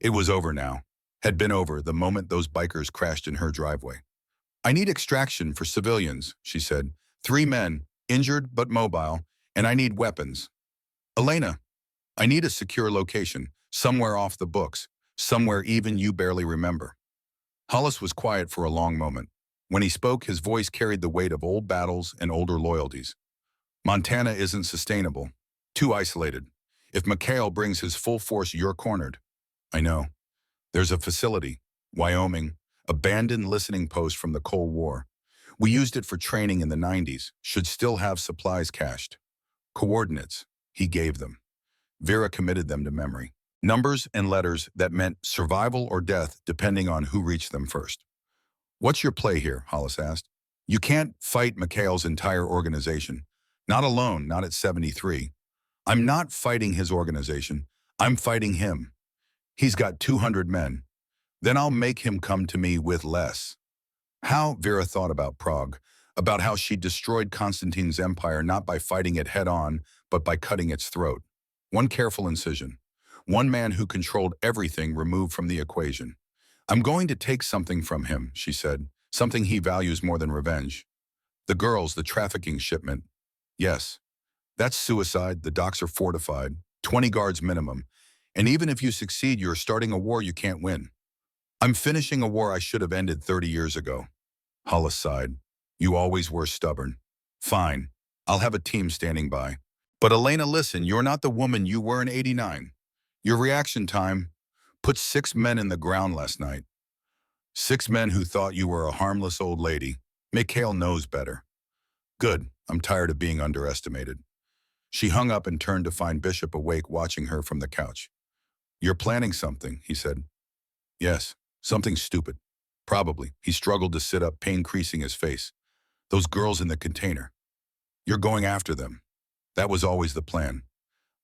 It was over now, had been over the moment those bikers crashed in her driveway. I need extraction for civilians, she said. 3 men, injured but mobile, and I need weapons. Elena, I need a secure location, somewhere off the books, somewhere even you barely remember. Hollis was quiet for a long moment. When he spoke, his voice carried the weight of old battles and older loyalties. Montana isn't sustainable. Too isolated. If Mikhail brings his full force, you're cornered. I know. There's a facility, Wyoming, abandoned listening post from the Cold War. We used it for training in the 90s, should still have supplies cached. Coordinates, he gave them. Vera committed them to memory. Numbers and letters that meant survival or death depending on who reached them first. What's your play here, Hollis asked. You can't fight Mikhail's entire organization. Not alone, not at 73. I'm not fighting his organization. I'm fighting him. He's got 200 men. Then I'll make him come to me with less. How, Vera thought about Prague, about how she destroyed Constantine's empire not by fighting it head-on, but by cutting its throat. One careful incision. One man who controlled everything removed from the equation. I'm going to take something from him, she said, something he values more than revenge. The girls, the trafficking shipment. Yes. That's suicide, the docks are fortified, 20 guards minimum. And even if you succeed, you're starting a war you can't win. I'm finishing a war I should have ended 30 years ago. Hollis sighed. You always were stubborn. Fine. I'll have a team standing by. But Elena, listen, you're not the woman you were in '89. Your reaction time put 6 men in the ground last night. 6 men who thought you were a harmless old lady. Mikhail knows better. Good. I'm tired of being underestimated. She hung up and turned to find Bishop awake, watching her from the couch. You're planning something, he said. Yes, something stupid. Probably. He struggled to sit up, pain creasing his face. Those girls in the container. You're going after them. That was always the plan.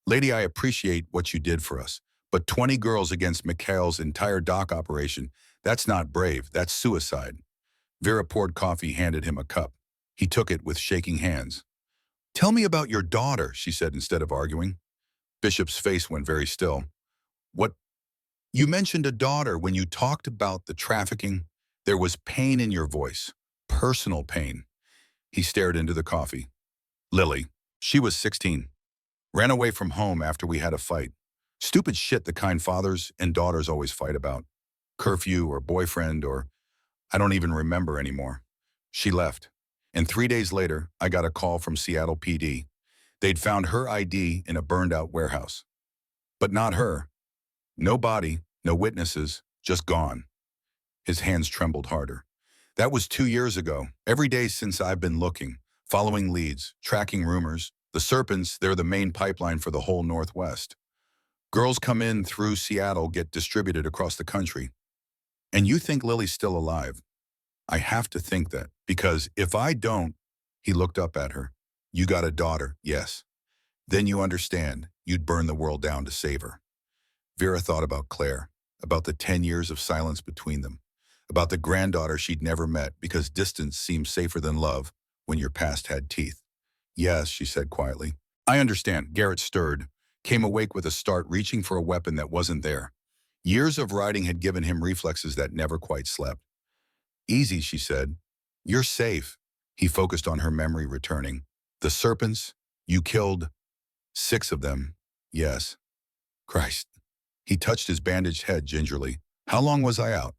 Lady, I appreciate what you did for us, but 20 girls against Mikhail's entire dock operation, that's not brave, that's suicide. Vera poured coffee, handed him a cup. He took it with shaking hands. "Tell me about your daughter," she said instead of arguing. Bishop's face went very still. "What? You mentioned a daughter when you talked about the trafficking. There was pain in your voice. Personal pain." He stared into the coffee. "Lily. She was 16. Ran away from home after we had a fight. Stupid shit the kind fathers and daughters always fight about. Curfew or boyfriend or I don't even remember anymore. She left. And 3 days later, I got a call from Seattle PD. They'd found her ID in a burned-out warehouse. But not her. No body, no witnesses, just gone." His hands trembled harder. "That was 2 years ago. Every day since I've been looking, following leads, tracking rumors. The Serpents, they're the main pipeline for the whole Northwest. Girls come in through Seattle, get distributed across the country. And you think Lily's still alive?" "I have to think that, because if I don't," he looked up at her. "You got a daughter, yes. Then you understand you'd burn the world down to save her." Vera thought about Claire, about the 10 years of silence between them, about the granddaughter she'd never met because distance seems safer than love when your past had teeth. "Yes," she said quietly. "I understand." Garrett stirred, came awake with a start, reaching for a weapon that wasn't there. Years of riding had given him reflexes that never quite slept. "Easy," she said. "You're safe." He focused on her memory returning. "The Serpents, you killed 6 of them." "Yes." "Christ." He touched his bandaged head gingerly. "How long was I out?"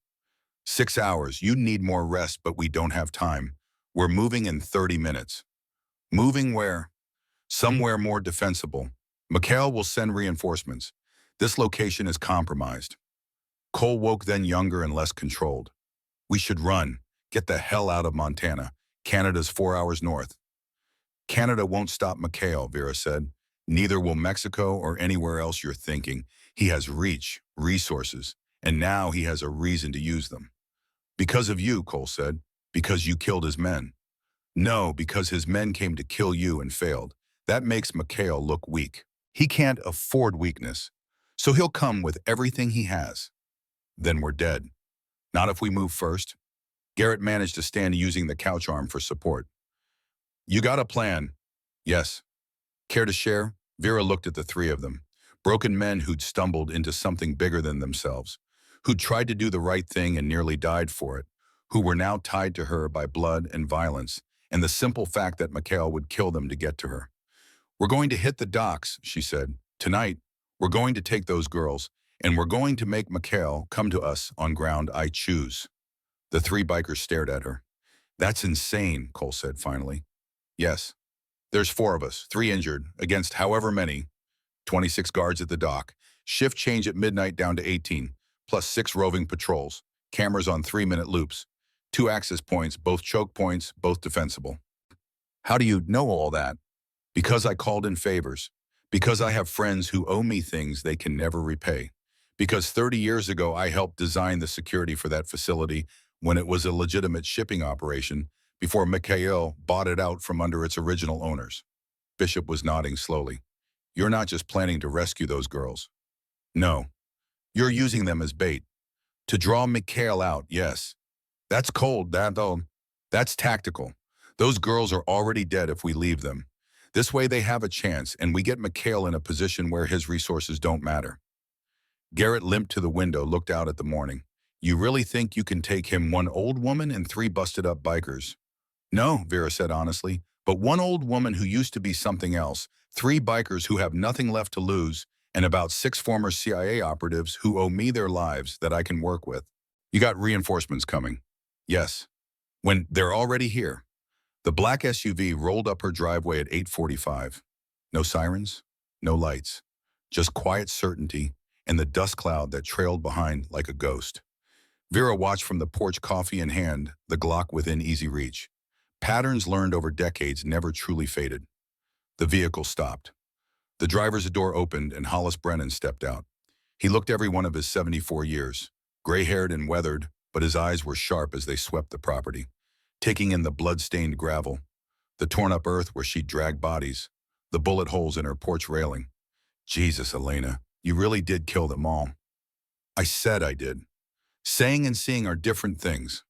6 hours. You need more rest, but we don't have time. We're moving in 30 minutes. "Moving where?" "Somewhere more defensible. Mikhail will send reinforcements. This location is compromised." Cole woke, then younger and less controlled. "We should run. Get the hell out of Montana. Canada's 4 hours north." "Canada won't stop Mikhail," Vera said. "Neither will Mexico or anywhere else you're thinking. He has reach, resources, and now he has a reason to use them." "Because of you," Cole said. "Because you killed his men." "No, because his men came to kill you and failed. That makes Mikhail look weak. He can't afford weakness. So he'll come with everything he has. Then we're dead. Not if we move first." Garrett managed to stand using the couch arm for support. "You got a plan?" "Yes." "Care to share?" Vera looked at the 3 of them. Broken men who'd stumbled into something bigger than themselves, who'd tried to do the right thing and nearly died for it, who were now tied to her by blood and violence, and the simple fact that Mikhail would kill them to get to her. "We're going to hit the docks," she said. "Tonight, we're going to take those girls, and we're going to make Mikhail come to us on ground I choose." The 3 bikers stared at her. "That's insane," Cole said finally. "Yes. There's 4 of us, 3 injured, against however many. 26 guards at the dock. Shift change at midnight down to 18, plus 6 roving patrols. Cameras on 3-minute loops. 2 access points, both choke points, both defensible." "How do you know all that?" "Because I called in favors. Because I have friends who owe me things they can never repay. Because 30 years ago I helped design the security for that facility when it was a legitimate shipping operation before Mikhail bought it out from under its original owners." Bishop was nodding slowly. "You're not just planning to rescue those girls." "No. You're using them as bait. To draw Mikhail out, yes. That's cold, that's tactical. Those girls are already dead if we leave them. This way they have a chance, and we get Mikhail in a position where his resources don't matter." Garrett limped to the window, looked out at the morning. "You really think you can take him, 1 old woman and 3 busted-up bikers?" "No," Vera said honestly, "but 1 old woman who used to be something else, 3 bikers who have nothing left to lose, and about 6 former CIA operatives who owe me their lives that I can work with." "You got reinforcements coming?" "Yes." "When they're already here." The black SUV rolled up her driveway at 8:45. No sirens, no lights, just quiet certainty and the dust cloud that trailed behind like a ghost. Vera watched from the porch, coffee in hand, the Glock within easy reach. Patterns learned over decades never truly faded. The vehicle stopped. The driver's door opened and Hollis Brennan stepped out. He looked every one of his 74 years, gray-haired and weathered, but his eyes were sharp as they swept the property, taking in the blood-stained gravel, the torn-up earth where she'd dragged bodies, the bullet holes in her porch railing. "Jesus, Elena, you really did kill them all." "I said I did." Saying and seeing are different things.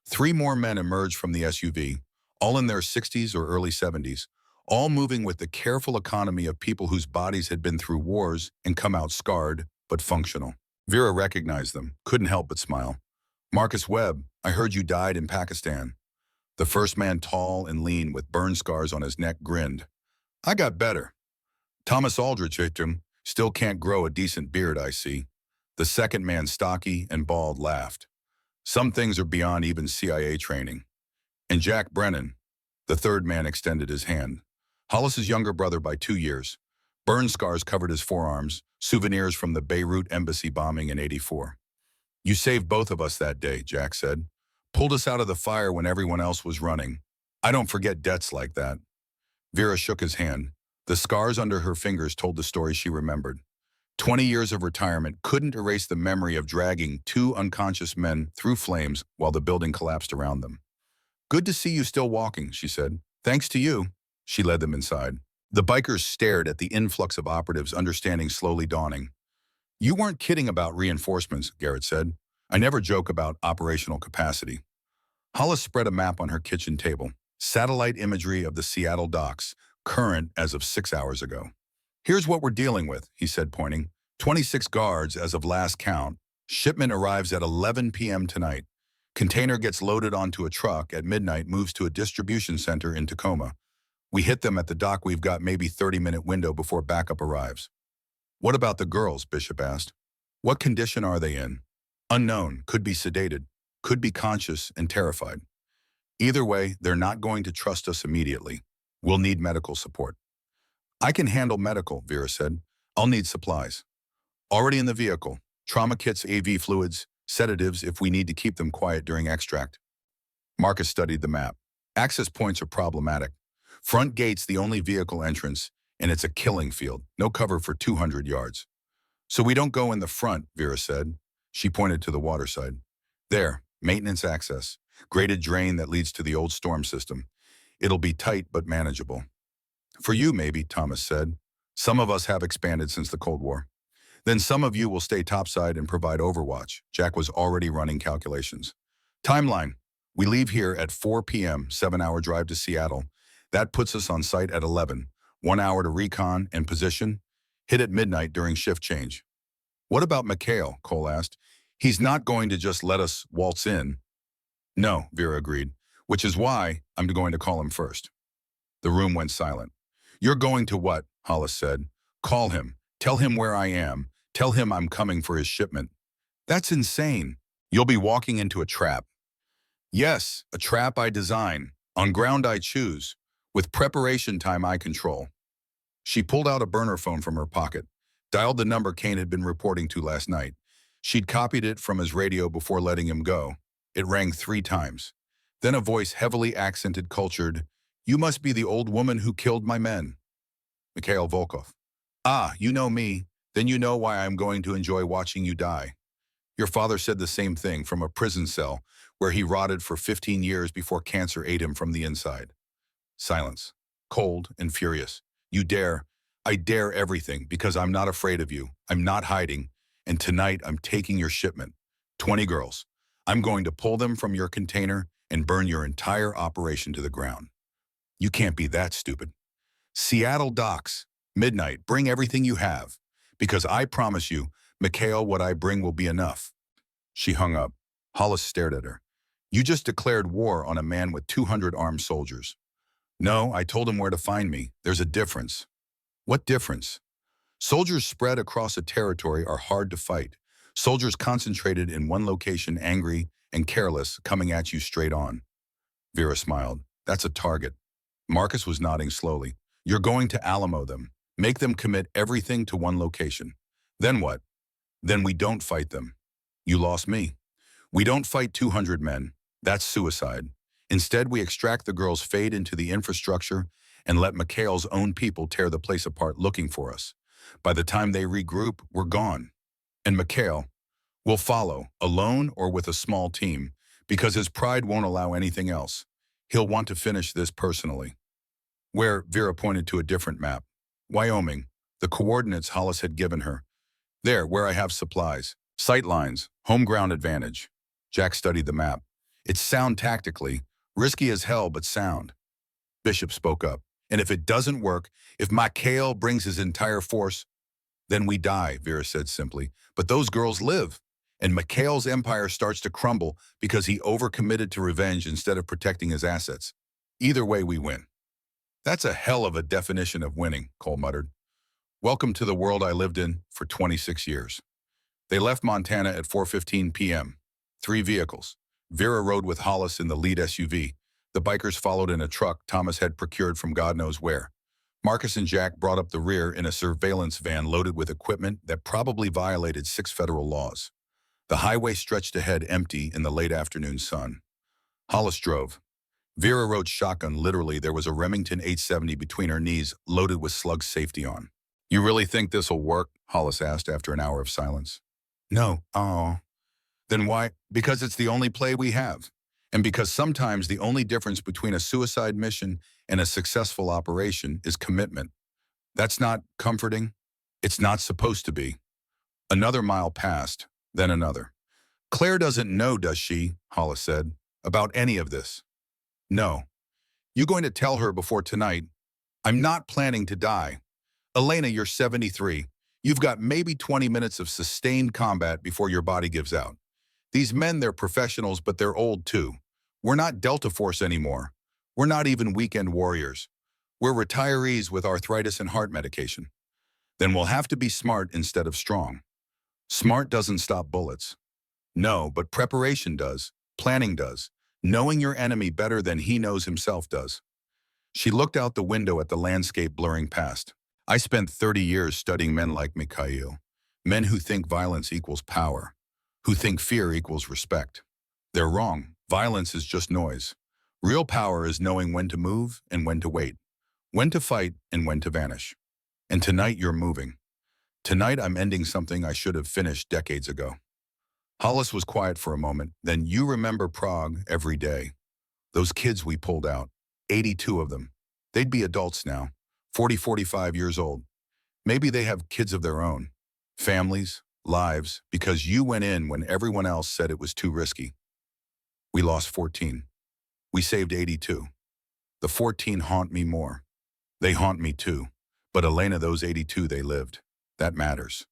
3 more men emerged from the SUV, all in their 60s or early 70s, all moving with the careful economy of people whose bodies had been through wars and come out scarred, but functional. Vera recognized them, couldn't help but smile. Marcus Webb, I heard you died in Pakistan. The first man, tall and lean with burn scars on his neck, grinned. I got better. Thomas Aldrich victim, still can't grow a decent beard, I see. The second man, stocky and bald, laughed. Some things are beyond even CIA training. And Jack Brennan, the third man, extended his hand. Hollis's younger brother by 2 years. Burn scars covered his forearms, souvenirs from the Beirut embassy bombing in '84. You saved both of us that day, Jack said. Pulled us out of the fire when everyone else was running. I don't forget debts like that. Vera shook his hand. The scars under her fingers told the story she remembered. 20 years of retirement couldn't erase the memory of dragging 2 unconscious men through flames while the building collapsed around them. Good to see you still walking, she said. Thanks to you. She led them inside. The bikers stared at the influx of operatives, understanding slowly dawning. You weren't kidding about reinforcements, Garrett said. I never joke about operational capacity. Hollis spread a map on her kitchen table. Satellite imagery of the Seattle docks, current as of 6 hours ago. Here's what we're dealing with, he said, pointing. 26 guards as of last count. Shipment arrives at 11 p.m. tonight. Container gets loaded onto a truck at midnight, moves to a distribution center in Tacoma. We hit them at the dock. We've got maybe 30-minute window before backup arrives. What about the girls? Bishop asked. What condition are they in? Unknown, could be sedated, could be conscious and terrified. Either way, they're not going to trust us immediately. We'll need medical support. I can handle medical, Vera said. I'll need supplies. Already in the vehicle. Trauma kits, AV fluids, sedatives if we need to keep them quiet during extract. Marcus studied the map. Access points are problematic. Front gate's the only vehicle entrance, and it's a killing field. No cover for 200 yards. So we don't go in the front, Vera said. She pointed to the water side. There, maintenance access. Graded drain that leads to the old storm system. It'll be tight but manageable. For you, maybe, Thomas said. Some of us have expanded since the Cold War. Then some of you will stay topside and provide overwatch. Jack was already running calculations. Timeline. We leave here at 4 p.m., 7-hour drive to Seattle. That puts us on site at 11. 1 hour to recon and position. Hit at midnight during shift change. What about Mikhail? Cole asked. He's not going to just let us waltz in. No, Vera agreed, which is why I'm going to call him first. The room went silent. You're going to what? Hollis said. Call him. Tell him where I am. Tell him I'm coming for his shipment. That's insane. You'll be walking into a trap. Yes, a trap I design. On ground I choose. With preparation time I control. She pulled out a burner phone from her pocket, dialed the number Kane had been reporting to last night. She'd copied it from his radio before letting him go. It rang 3 times. Then a voice heavily accented, cultured, You must be the old woman who killed my men. Mikhail Volkov. Ah, you know me. Then you know why I'm going to enjoy watching you die. Your father said the same thing from a prison cell where he rotted for 15 years before cancer ate him from the inside. Silence. Cold and furious. You dare. I dare everything because I'm not afraid of you. I'm not hiding. And tonight I'm taking your shipment. 20 girls. I'm going to pull them from your container and burn your entire operation to the ground. You can't be that stupid. Seattle docks. Midnight. Bring everything you have. Because I promise you, Mikhail, what I bring will be enough. She hung up. Hollis stared at her. You just declared war on a man with 200 armed soldiers. No, I told him where to find me. There's a difference. What difference? Soldiers spread across a territory are hard to fight. Soldiers concentrated in one location, angry and careless, coming at you straight on. Vera smiled. That's a target. Marcus was nodding slowly. You're going to Alamo them. Make them commit everything to one location. Then what? Then we don't fight them. You lost me. We don't fight 200 men. That's suicide. Instead, we extract the girls, fade into the infrastructure, and let Mikhail's own people tear the place apart looking for us. By the time they regroup, we're gone. And Mikhail will follow, alone or with a small team, because his pride won't allow anything else. He'll want to finish this personally. Where? Vera pointed to a different map. Wyoming. The coordinates Hollis had given her. There, where I have supplies. Sight lines. Home ground advantage. Jack studied the map. It's sound tactically, Risky as hell, but sound. Bishop spoke up. And if it doesn't work, if Nightingale brings his entire force, then we die, Vera said simply. But those girls live. And Mikhail's empire starts to crumble because he overcommitted to revenge instead of protecting his assets. Either way, we win. That's a hell of a definition of winning, Cole muttered. Welcome to the world I lived in for 26 years. They left Montana at 4:15 p.m. 3 vehicles. Vera rode with Hollis in the lead SUV. The bikers followed in a truck Thomas had procured from God knows where. Marcus and Jack brought up the rear in a surveillance van loaded with equipment that probably violated 6 federal laws. The highway stretched ahead empty in the late afternoon sun. Hollis drove. Vera rode shotgun. Literally, there was a Remington 870 between her knees, loaded with slug safety on. You really think this'll work? Hollis asked after an hour of silence. No. Oh. Then why? Because it's the only play we have. And because sometimes the only difference between a suicide mission and a successful operation is commitment. That's not comforting. It's not supposed to be. Another mile passed, then another. Claire doesn't know, does she, Hollis said, about any of this? No. You going to tell her before tonight? I'm not planning to die. Elena, you're 73. You've got maybe 20 minutes of sustained combat before your body gives out. These men, they're professionals, but they're old too. We're not Delta Force anymore. We're not even weekend warriors. We're retirees with arthritis and heart medication. Then we'll have to be smart instead of strong. Smart doesn't stop bullets. No, but preparation does. Planning does. Knowing your enemy better than he knows himself does. She looked out the window at the landscape blurring past. I spent 30 years studying men like Mikhail. Men who think violence equals power. Who think fear equals respect. They're wrong. Violence is just noise. Real power is knowing when to move and when to wait. When to fight and when to vanish. And tonight you're moving. Tonight I'm ending something I should have finished decades ago. Hollis was quiet for a moment. Then you remember Prague every day. Those kids we pulled out. 82 of them. They'd be adults now. 40, 45 years old. Maybe they have kids of their own. Families, lives, because you went in when everyone else said it was too risky. We lost 14. We saved 82. The 14 haunt me more. They haunt me too. But Elena, those 82, they lived. That matters.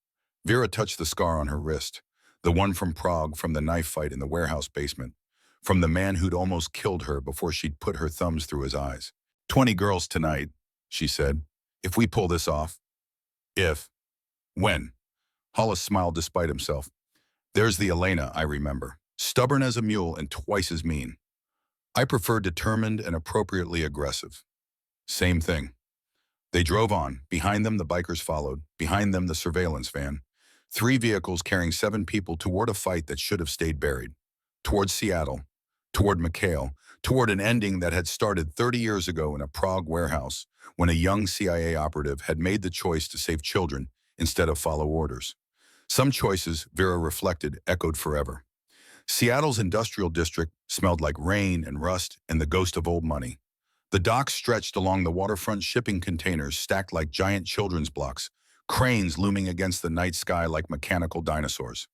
Vera touched the scar on her wrist. The one from Prague, from the knife fight in the warehouse basement. From the man who'd almost killed her before she'd put her thumbs through his eyes. 20 girls tonight, she said. If we pull this off. If. When. Hollis smiled despite himself. There's the Elena I remember. Stubborn as a mule and twice as mean. I prefer determined and appropriately aggressive. Same thing. They drove on. Behind them, the bikers followed. Behind them, the surveillance van. 3 vehicles carrying 7 people toward a fight that should have stayed buried. Toward Seattle. Toward Mikhail. Toward an ending that had started 30 years ago in a Prague warehouse when a young CIA operative had made the choice to save children instead of follow orders. Some choices, Vera reflected, echoed forever. Seattle's industrial district smelled like rain and rust and the ghost of old money. The docks stretched along the waterfront, shipping containers stacked like giant children's blocks, cranes looming against the night sky like mechanical dinosaurs.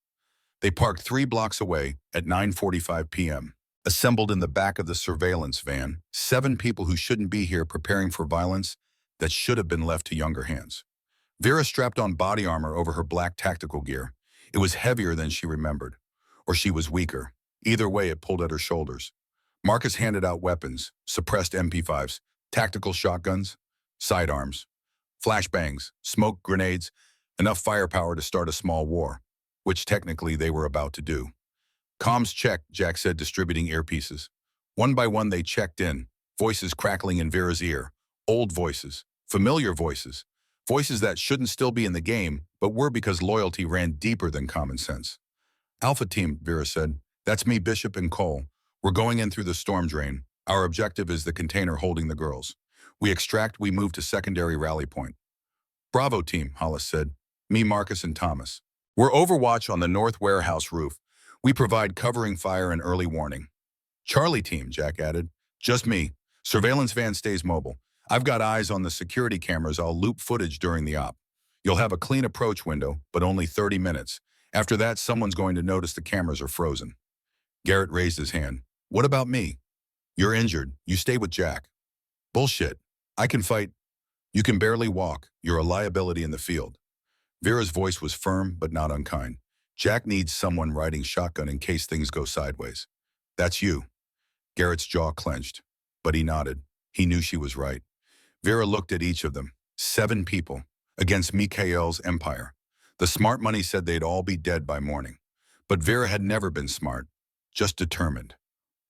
They parked 3 blocks away at 9:45 p.m. Assembled in the back of the surveillance van, 7 people who shouldn't be here preparing for violence that should have been left to younger hands. Vera strapped on body armor over her black tactical gear. It was heavier than she remembered. Or she was weaker. Either way, it pulled at her shoulders. Marcus handed out weapons, suppressed MP5s, tactical shotguns, sidearms, flashbangs, smoke grenades, enough firepower to start a small war, which technically they were about to do. Comms checked, Jack said, distributing earpieces. One by one they checked in, voices crackling in Vera's ear. Old voices, familiar voices, voices that shouldn't still be in the game, but were because loyalty ran deeper than common sense. Alpha Team, Vera said. That's me, Bishop, and Cole. We're going in through the storm drain. Our objective is the container holding the girls. We extract, we move to secondary rally point. Bravo Team, Hollis said. Me, Marcus, and Thomas. We're overwatch on the north warehouse roof. We provide covering fire and early warning. Charlie Team, Jack added. Just me. Surveillance van stays mobile. I've got eyes on the security cameras. I'll loop footage during the op. You'll have a clean approach window, but only 30 minutes. After that, someone's going to notice the cameras are frozen. Garrett raised his hand. What about me? You're injured. You stay with Jack. Bullshit. I can fight. You can barely walk. You're a liability in the field. Vera's voice was firm but not unkind. Jack needs someone riding shotgun in case things go sideways. That's you. Garrett's jaw clenched, but he nodded. He knew she was right. Vera looked at each of them. 7 people against Mikhail's empire. The smart money said they'd all be dead by morning. But Vera had never been smart, just determined.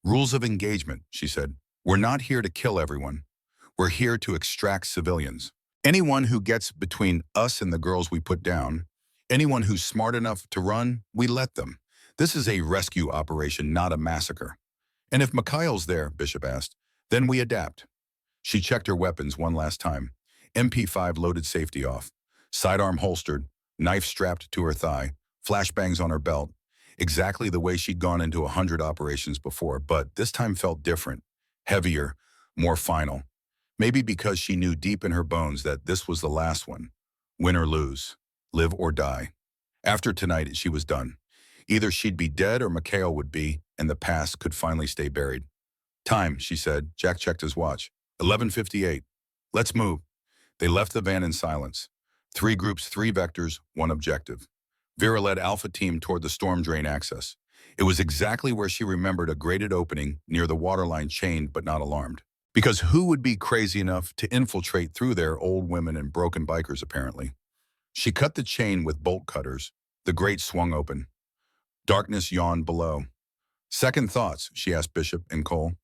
Rules of engagement, she said. We're not here to kill everyone. We're here to extract civilians. Anyone who gets between us and the girls we put down, anyone who's smart enough to run, we let them. This is a rescue operation, not a massacre. And if Mikhail's there, Bishop asked, then we adapt. She checked her weapons one last time. MP5 loaded, safety off. Sidearm holstered, knife strapped to her thigh, flashbangs on her belt. Exactly the way she'd gone into 100 operations before, but this time felt different, heavier, more final. Maybe because she knew deep in her bones that this was the last one. Win or lose, live or die. After tonight, she was done. Either she'd be dead or Mikhail would be, and the past could finally stay buried. Time, she said. Jack checked his watch. 11:58. Let's move. They left the van in silence. 3 groups, 3 vectors, 1 objective. Vera led Alpha Team toward the storm drain access. It was exactly where she remembered a grated opening near the waterline, chained but not alarmed. Because who would be crazy enough to infiltrate through there? Old women and broken bikers, apparently. She cut the chain with bolt cutters. The grate swung open. Darkness yawned below. Second thoughts, she asked Bishop and Cole.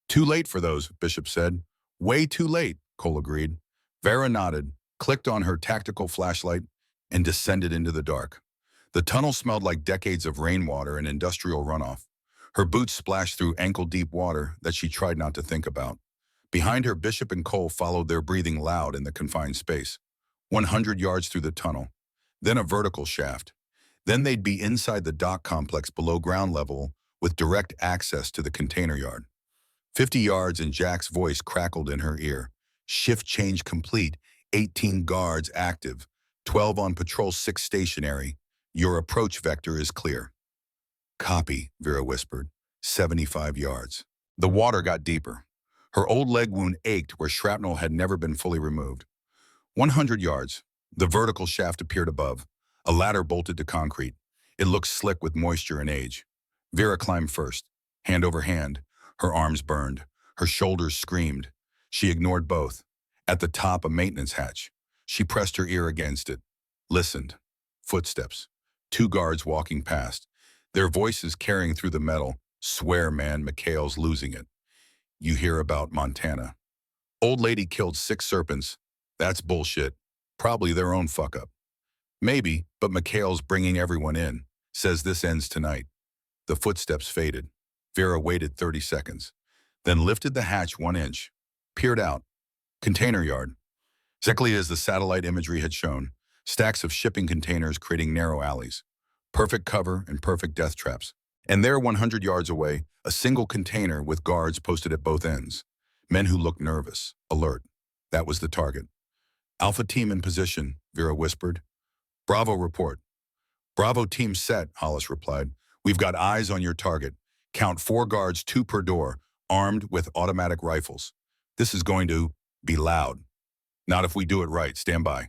Too late for those, Bishop said. Way too late, Cole agreed. Vera nodded, clicked on her tactical flashlight, and descended into the dark. The tunnel smelled like decades of rainwater and industrial runoff. Her boots splashed through ankle-deep water that she tried not to think about. Behind her, Bishop and Cole followed, their breathing loud in the confined space. 100 yards through the tunnel. Then a vertical shaft. Then they'd be inside the dock complex below ground level with direct access to the container yard. 50 yards and Jack's voice crackled in her ear. Shift change complete. 18 guards active. 12 on patrol, 6 stationary. Your approach vector is clear. Copy, Vera whispered. 75 yards. The water got deeper. Her old leg wound ached where shrapnel had never been fully removed. 100 yards. The vertical shaft appeared above. A ladder bolted to concrete. It looked slick with moisture and age. Vera climbed first, hand over hand. Her arms burned. Her shoulders screamed. She ignored both. At the top, a maintenance hatch. She pressed her ear against it. Listened. Footsteps. 2 guards walking past. Their voices carrying through the metal. Swear, man, Mikhail's losing it. You hear about Montana. Old lady killed 6 serpents. That's bullshit. Probably their own fuck-up. Maybe, but Mikhail's bringing everyone in. Says this ends tonight. The footsteps faded. Vera waited 30 seconds. Then lifted the hatch 1 inch. Peered out. Container yard. Exactly as the satellite imagery had shown. Stacks of shipping containers creating narrow alleys. Perfect cover and perfect death traps. And there, 100 yards away, a single container with guards posted at both ends. Men who looked nervous, alert. That was the target. Alpha Team in position, Vera whispered. Bravo report. Bravo Team set, Hollis replied. We've got eyes on your target. Count 4 guards, 2 per door, armed with automatic rifles. This is going to be loud. Not if we do it right. Stand by.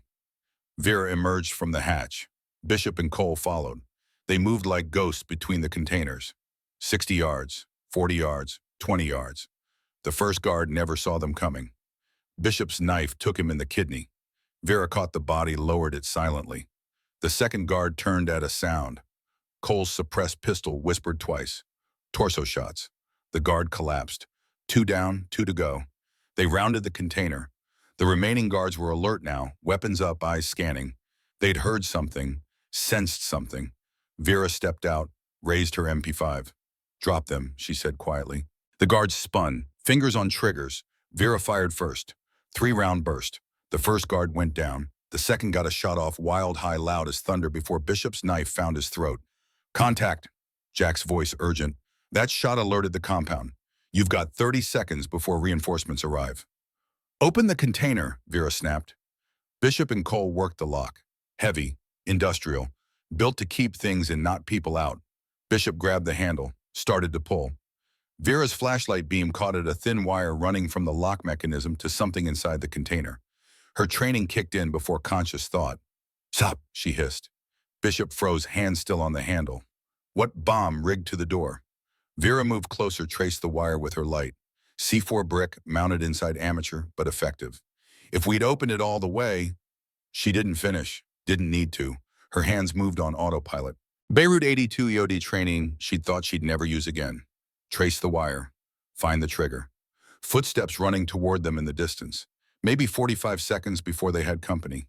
Vera emerged from the hatch. Bishop and Cole followed. They moved like ghosts between the containers. 60 yards, 40 yards, 20 yards. The first guard never saw them coming. Bishop's knife took him in the kidney. Vera caught the body, lowered it silently. The second guard turned at a sound. Cole's suppressed pistol whispered twice. Torso shots. The guard collapsed. 2 down, 2 to go. They rounded the container. The remaining guards were alert now, weapons up, eyes scanning. They'd heard something, sensed something. Vera stepped out, raised her MP5. Drop them, she said quietly. The guards spun, fingers on triggers. Vera fired first. 3-round burst. The first guard went down. The second got a shot off, wild, high, loud as thunder before Bishop's knife found his throat. Contact. Jack's voice urgent. That shot alerted the compound. You've got 30 seconds before reinforcements arrive. Open the container, Vera snapped. Bishop and Cole worked the lock. Heavy, industrial, built to keep things and not people out. Bishop grabbed the handle, started to pull. Vera's flashlight beam caught at a thin wire running from the lock mechanism to something inside the container. Her training kicked in before conscious thought. "Stop," she hissed. Bishop froze, hand still on the handle. What bomb rigged to the door? Vera moved closer, traced the wire with her light. C4 brick, mounted inside amateur, but effective. If we'd opened it all the way... She didn't finish, didn't need to. Her hands moved on autopilot. Beirut 82 EOD training she'd thought she'd never use again. Trace the wire. Find the trigger. Footsteps running toward them in the distance. Maybe 45 seconds before they had company.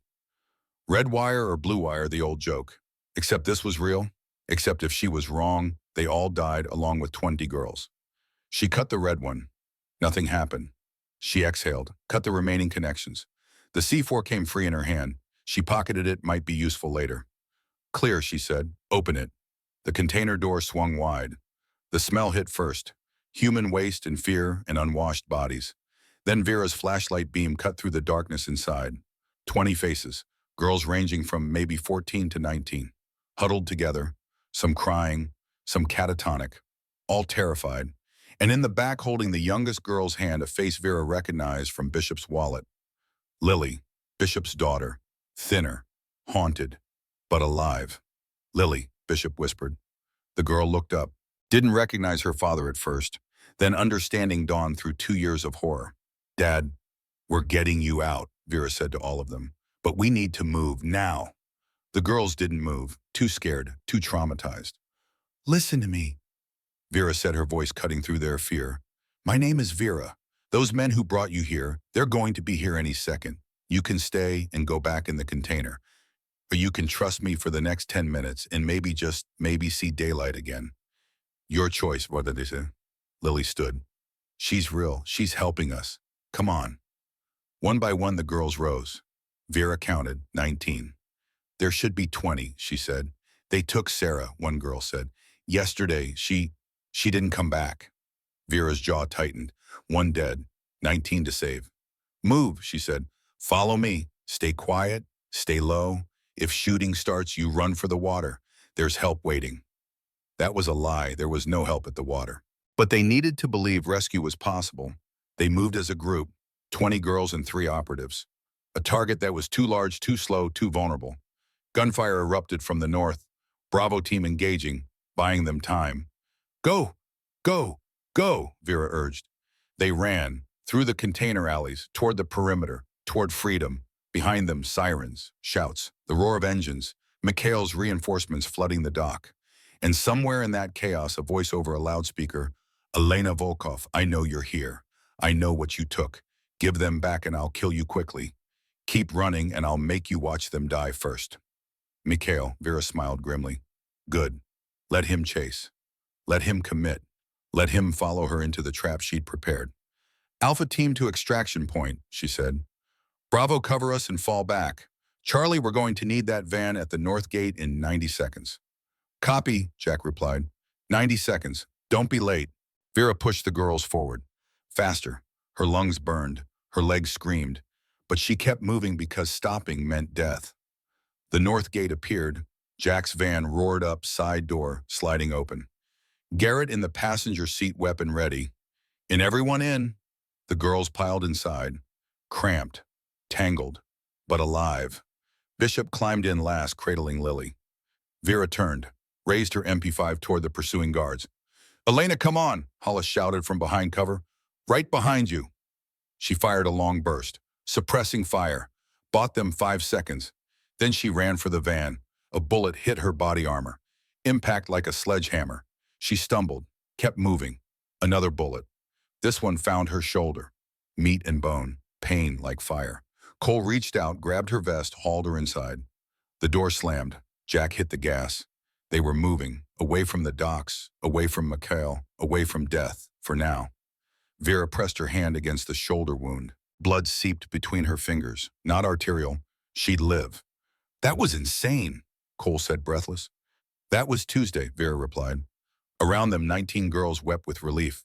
Red wire or blue wire, the old joke. Except this was real. Except if she was wrong, they all died along with 20 girls. She cut the red one. Nothing happened. She exhaled, cut the remaining connections. The C4 came free in her hand. She pocketed it, might be useful later. "Clear," she said. "Open it." The container door swung wide. The smell hit first. Human waste and fear and unwashed bodies. Then Vera's flashlight beam cut through the darkness inside. 20 faces, girls ranging from maybe 14 to 19. Huddled together, some crying, some catatonic, all terrified. And in the back, holding the youngest girl's hand, a face Vera recognized from Bishop's wallet. Lily, Bishop's daughter, thinner, haunted, but alive. "Lily," Bishop whispered. The girl looked up, didn't recognize her father at first, then understanding dawned through 2 years of horror. "Dad, we're getting you out," Vera said to all of them. "But we need to move now." The girls didn't move, too scared, too traumatized. "Listen to me," Vera said, her voice cutting through their fear. "My name is Vera. Those men who brought you here, they're going to be here any second. You can stay and go back in the container. Or you can trust me for the next 10 minutes and maybe just maybe see daylight again. Your choice," what did they say? Lily stood. "She's real. She's helping us. Come on." One by one, the girls rose. Vera counted, 19. "There should be 20, she said. "They took Sarah," one girl said. "Yesterday, she didn't come back." Vera's jaw tightened. One dead, 19 to save. "Move," she said. "Follow me. Stay quiet. Stay low. If shooting starts, you run for the water. There's help waiting." That was a lie. There was no help at the water. But they needed to believe rescue was possible. They moved as a group, 20 girls and 3 operatives. A target that was too large, too slow, too vulnerable. Gunfire erupted from the north. Bravo team engaging, buying them time. "Go! Go! Go!" Vera urged. They ran, through the container alleys, toward the perimeter, toward freedom. Behind them, sirens, shouts, the roar of engines, Mikhail's reinforcements flooding the dock. And somewhere in that chaos, a voice over a loudspeaker, "Elena Volkov, I know you're here. I know what you took. Give them back and I'll kill you quickly. Keep running and I'll make you watch them die first." "Mikhail," Vera smiled grimly. "Good. Let him chase. Let him commit. Let him follow her into the trap she'd prepared." "Alpha team to extraction point," she said. "Bravo, cover us and fall back. Charlie, we're going to need that van at the north gate in 90 seconds. "Copy," Jack replied. 90 seconds. Don't be late." Vera pushed the girls forward. Faster. Her lungs burned. Her legs screamed. But she kept moving because stopping meant death. The north gate appeared. Jack's van roared up, side door sliding open. Garrett in the passenger seat, weapon ready. "And everyone in." The girls piled inside. Cramped. Tangled. But alive. Bishop climbed in last, cradling Lily. Vera turned, raised her MP5 toward the pursuing guards. "Elena, come on," Hollis shouted from behind cover. "Right behind you." She fired a long burst, suppressing fire, bought them 5 seconds. Then she ran for the van. A bullet hit her body armor. Impact like a sledgehammer. She stumbled, kept moving. Another bullet. This one found her shoulder. Meat and bone, pain like fire. Cole reached out, grabbed her vest, hauled her inside. The door slammed. Jack hit the gas. They were moving, away from the docks, away from Mikhail, away from death, for now. Vera pressed her hand against the shoulder wound. Blood seeped between her fingers. Not arterial. She'd live. "That was insane," Cole said, breathless. "That was Tuesday," Vera replied. Around them, 19 girls wept with relief.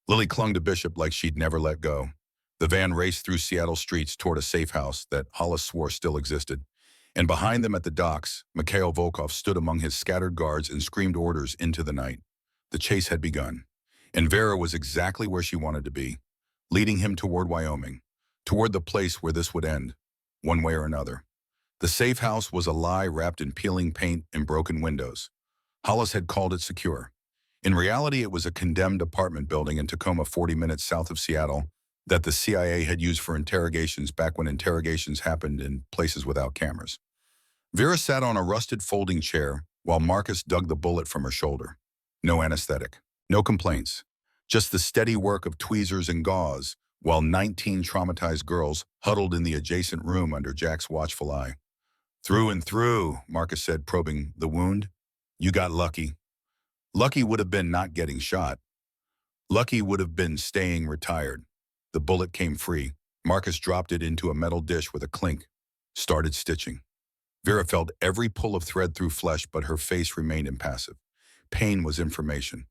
Lily clung to Bishop like she'd never let go. The van raced through Seattle streets toward a safe house that Hollis swore still existed. And behind them at the docks, Mikhail Volkov stood among his scattered guards and screamed orders into the night. The chase had begun. And Vera was exactly where she wanted to be, leading him toward Wyoming, toward the place where this would end, one way or another. The safe house was a lie wrapped in peeling paint and broken windows. Hollis had called it secure. In reality, it was a condemned apartment building in Tacoma 40 minutes south of Seattle that the CIA had used for interrogations back when interrogations happened in places without cameras. Vera sat on a rusted folding chair while Marcus dug the bullet from her shoulder. No anesthetic, no complaints, just the steady work of tweezers and gauze while 19 traumatized girls huddled in the adjacent room under Jack's watchful eye. Through and through, Marcus said, probing the wound. You got lucky. Lucky would have been not getting shot. Lucky would have been staying retired. The bullet came free. Marcus dropped it into a metal dish with a clink, started stitching. Vera felt every pull of thread through flesh, but her face remained impassive. Pain was information.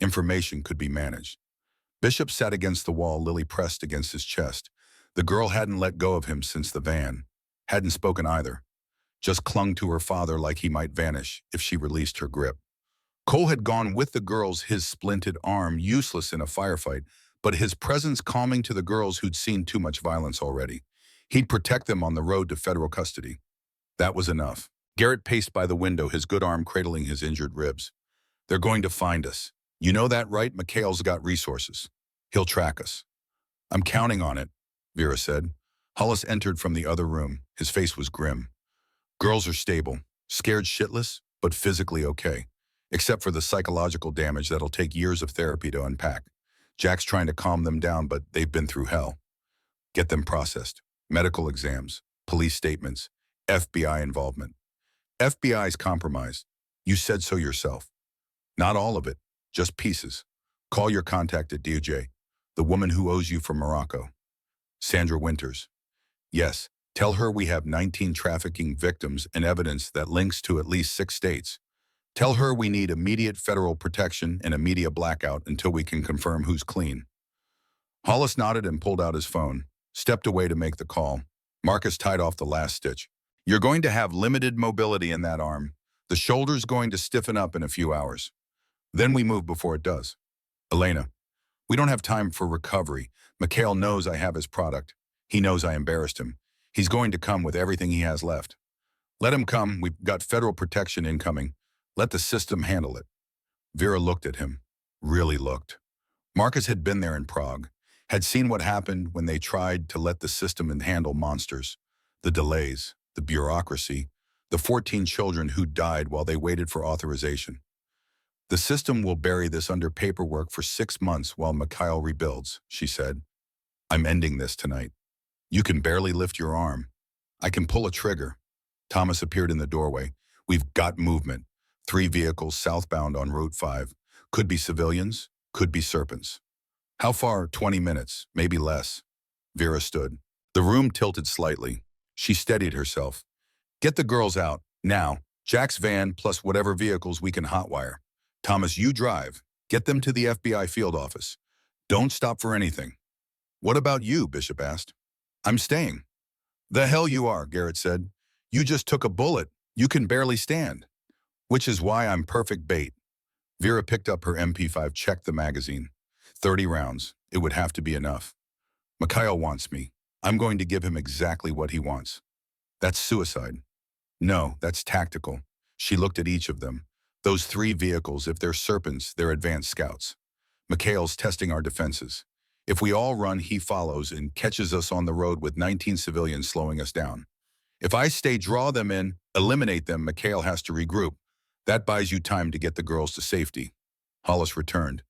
Information could be managed. Bishop sat against the wall, Lily pressed against his chest. The girl hadn't let go of him since the van. Hadn't spoken either. Just clung to her father like he might vanish if she released her grip. Cole had gone with the girls, his splinted arm useless in a firefight, but his presence calming to the girls who'd seen too much violence already. He'd protect them on the road to federal custody. That was enough. Garrett paced by the window, his good arm cradling his injured ribs. They're going to find us. You know that, right? Mikhail's got resources. He'll track us. I'm counting on it, Vera said. Hollis entered from the other room. His face was grim. Girls are stable, scared shitless, but physically okay, except for the psychological damage that'll take years of therapy to unpack. Jack's trying to calm them down, but they've been through hell. Get them processed. Medical exams, police statements, FBI involvement. FBI's compromised. You said so yourself. Not all of it, just pieces. Call your contact at DOJ, the woman who owes you from Morocco. Sandra Winters. Yes, tell her we have 19 trafficking victims and evidence that links to at least 6 states. Tell her we need immediate federal protection and a media blackout until we can confirm who's clean. Hollis nodded and pulled out his phone, stepped away to make the call. Marcus tied off the last stitch. You're going to have limited mobility in that arm. The shoulder's going to stiffen up in a few hours. Then we move before it does. Elena, we don't have time for recovery. Mikhail knows I have his product. He knows I embarrassed him. He's going to come with everything he has left. Let him come. We've got federal protection incoming. Let the system handle it. Vera looked at him. Really looked. Marcus had been there in Prague, had seen what happened when they tried to let the system handle monsters. The delays, the bureaucracy, the 14 children who died while they waited for authorization. The system will bury this under paperwork for 6 months while Mikhail rebuilds, she said. I'm ending this tonight. You can barely lift your arm. I can pull a trigger. Thomas appeared in the doorway. We've got movement. 3 vehicles southbound on Route 5. Could be civilians, could be serpents. How far? 20 minutes, maybe less. Vera stood. The room tilted slightly. She steadied herself. Get the girls out, now. Jack's van plus whatever vehicles we can hotwire. Thomas, you drive. Get them to the FBI field office. Don't stop for anything. What about you? Bishop asked. I'm staying. The hell you are, Garrett said. You just took a bullet. You can barely stand. Which is why I'm perfect bait. Vera picked up her MP5, checked the magazine. 30 rounds. It would have to be enough. Mikhail wants me. I'm going to give him exactly what he wants. That's suicide. No, that's tactical. She looked at each of them. Those 3 vehicles, if they're serpents, they're advanced scouts. Mikhail's testing our defenses. If we all run, he follows and catches us on the road with 19 civilians slowing us down. If I stay, draw them in, eliminate them, Mikhail has to regroup. That buys you time to get the girls to safety. Hollis returned.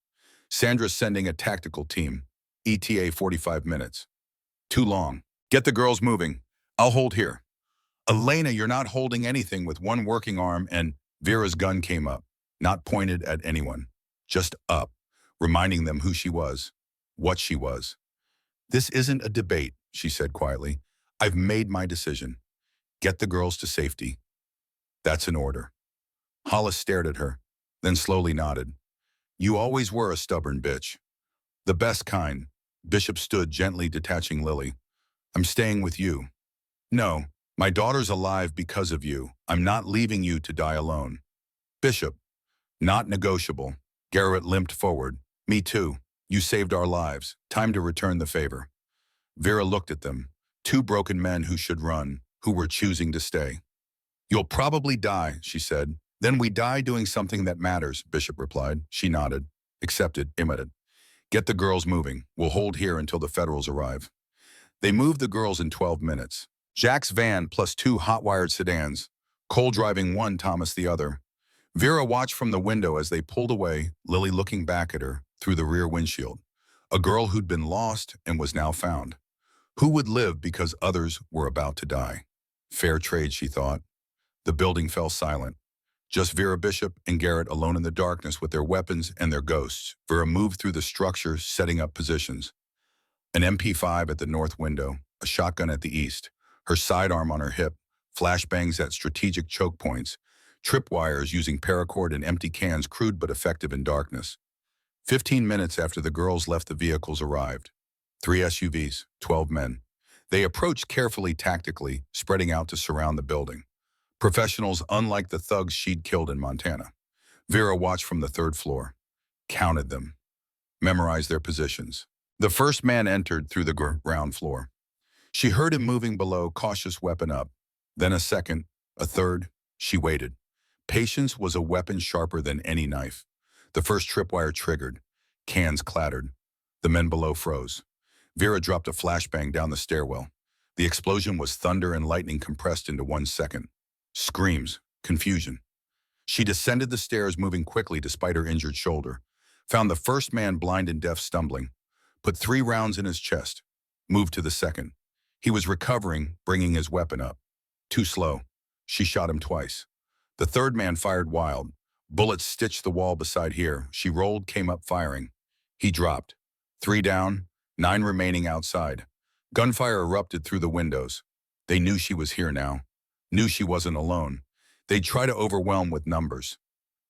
Sandra's sending a tactical team. ETA 45 minutes. Too long. Get the girls moving. I'll hold here. Elena, you're not holding anything with one working arm, and Vera's gun came up, not pointed at anyone, just up, reminding them who she was, what she was. This isn't a debate, she said quietly. I've made my decision. Get the girls to safety. That's an order. Hollis stared at her, then slowly nodded. You always were a stubborn bitch. The best kind. Bishop stood, gently detaching Lily. I'm staying with you. No, my daughter's alive because of you. I'm not leaving you to die alone. Bishop. Not negotiable. Garrett limped forward. Me too. You saved our lives. Time to return the favor. Vera looked at them. Two broken men who should run, who were choosing to stay. You'll probably die, she said. Then we die doing something that matters, Bishop replied. She nodded. Accepted, imitated. Get the girls moving. We'll hold here until the Federals arrive. They moved the girls in 12 minutes. Jack's van plus two hot-wired sedans. Cole driving one, Thomas the other. Vera watched from the window as they pulled away, Lily looking back at her through the rear windshield. A girl who'd been lost and was now found. Who would live because others were about to die? Fair trade, she thought. The building fell silent. Just Vera Bishop and Garrett alone in the darkness with their weapons and their ghosts. Vera moved through the structure, setting up positions. An MP5 at the north window, a shotgun at the east, her sidearm on her hip, flashbangs at strategic choke points, tripwires using paracord and empty cans, crude but effective in darkness. 15 minutes after the girls left, the vehicles arrived. 3 SUVs, 12 men. They approached carefully, tactically, spreading out to surround the building. Professionals unlike the thugs she'd killed in Montana. Vera watched from the third floor, counted them, memorized their positions. The first man entered through the ground floor. She heard him moving below, cautious weapon up. Then a second, a third. She waited. Patience was a weapon sharper than any knife. The first tripwire triggered. Cans clattered. The men below froze. Vera dropped a flashbang down the stairwell. The explosion was thunder and lightning compressed into 1 second. Screams, confusion. She descended the stairs, moving quickly despite her injured shoulder. Found the first man blind and deaf, stumbling. Put 3 rounds in his chest. Moved to the second. He was recovering, bringing his weapon up. Too slow. She shot him twice. The third man fired wild. Bullets stitched the wall beside here. She rolled, came up firing. He dropped. 3 down, 9 remaining outside. Gunfire erupted through the windows. They knew she was here now. Knew she wasn't alone. They'd try to overwhelm with numbers.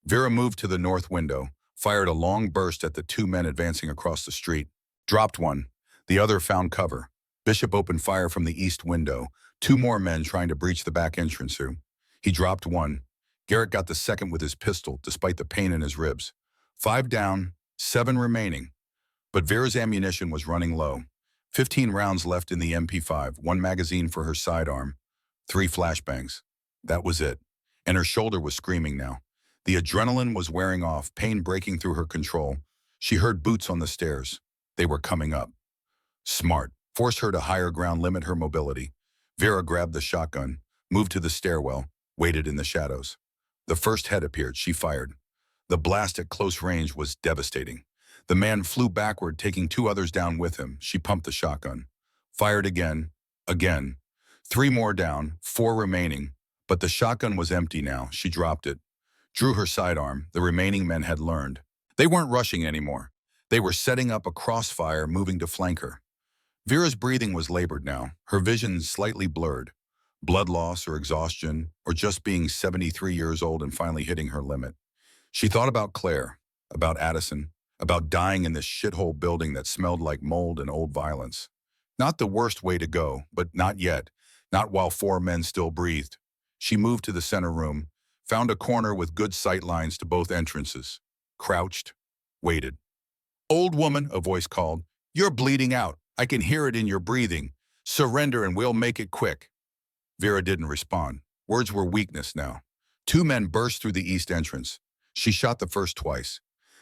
Vera moved to the north window, fired a long burst at the 2 men advancing across the street. Dropped one. The other found cover. Bishop opened fire from the east window. 2 more men trying to breach the back entrance room. He dropped one. Garrett got the second with his pistol, despite the pain in his ribs. 5 down, 7 remaining. But Vera's ammunition was running low. 15 rounds left in the MP5, 1 magazine for her sidearm, 3 flashbangs. That was it. And her shoulder was screaming now. The adrenaline was wearing off, pain breaking through her control. She heard boots on the stairs. They were coming up. Smart. Force her to higher ground, limit her mobility. Vera grabbed the shotgun, moved to the stairwell, waited in the shadows. The first head appeared. She fired. The blast at close range was devastating. The man flew backward, taking 2 others down with him. She pumped the shotgun. Fired again. Again. 3 more down, 4 remaining. But the shotgun was empty now. She dropped it. Drew her sidearm. The remaining men had learned. They weren't rushing anymore. They were setting up a crossfire, moving to flank her. Vera's breathing was labored now, her vision slightly blurred. Blood loss or exhaustion, or just being 73 years old and finally hitting her limit. She thought about Claire, about Addison, about dying in this shithole building that smelled like mold and old violence. Not the worst way to go, but not yet. Not while 4 men still breathed. She moved to the center room, found a corner with good sight lines to both entrances. Crouched, waited. "Old woman," a voice called. "You're bleeding out. I can hear it in your breathing. Surrender and we'll make it quick." Vera didn't respond. Words were weakness now. 2 men burst through the east entrance. She shot the first twice.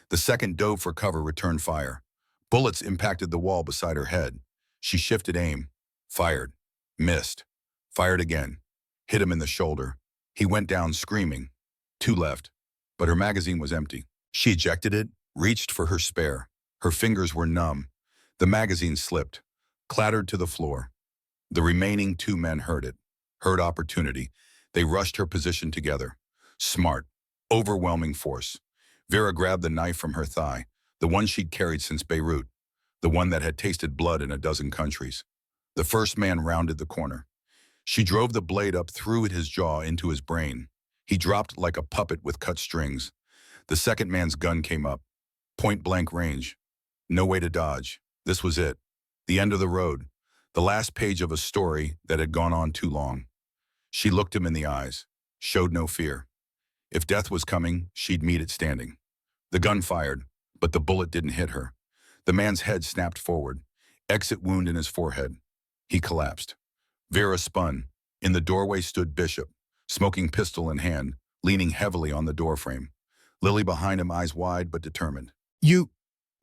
The second dove for cover, returned fire. Bullets impacted the wall beside her head. She shifted aim. Fired. Missed. Fired again. Hit him in the shoulder. He went down screaming. 2 left. But her magazine was empty. She ejected it, reached for her spare. Her fingers were numb. The magazine slipped, clattered to the floor. The remaining 2 men heard it. Heard opportunity. They rushed her position together. Smart. Overwhelming force. Vera grabbed the knife from her thigh, the one she'd carried since Beirut, the one that had tasted blood in a dozen countries. The first man rounded the corner. She drove the blade up through his jaw into his brain. He dropped like a puppet with cut strings. The second man's gun came up. Point-blank range. No way to dodge. This was it. The end of the road. The last page of a story that had gone on too long. She looked him in the eyes, showed no fear. If death was coming, she'd meet it standing. The gun fired. but the bullet didn't hit her. The man's head snapped forward, exit wound in his forehead. He collapsed. Vera spun. In the doorway stood Bishop, smoking pistol in hand, leaning heavily on the doorframe. Lily behind him, eyes wide but determined. You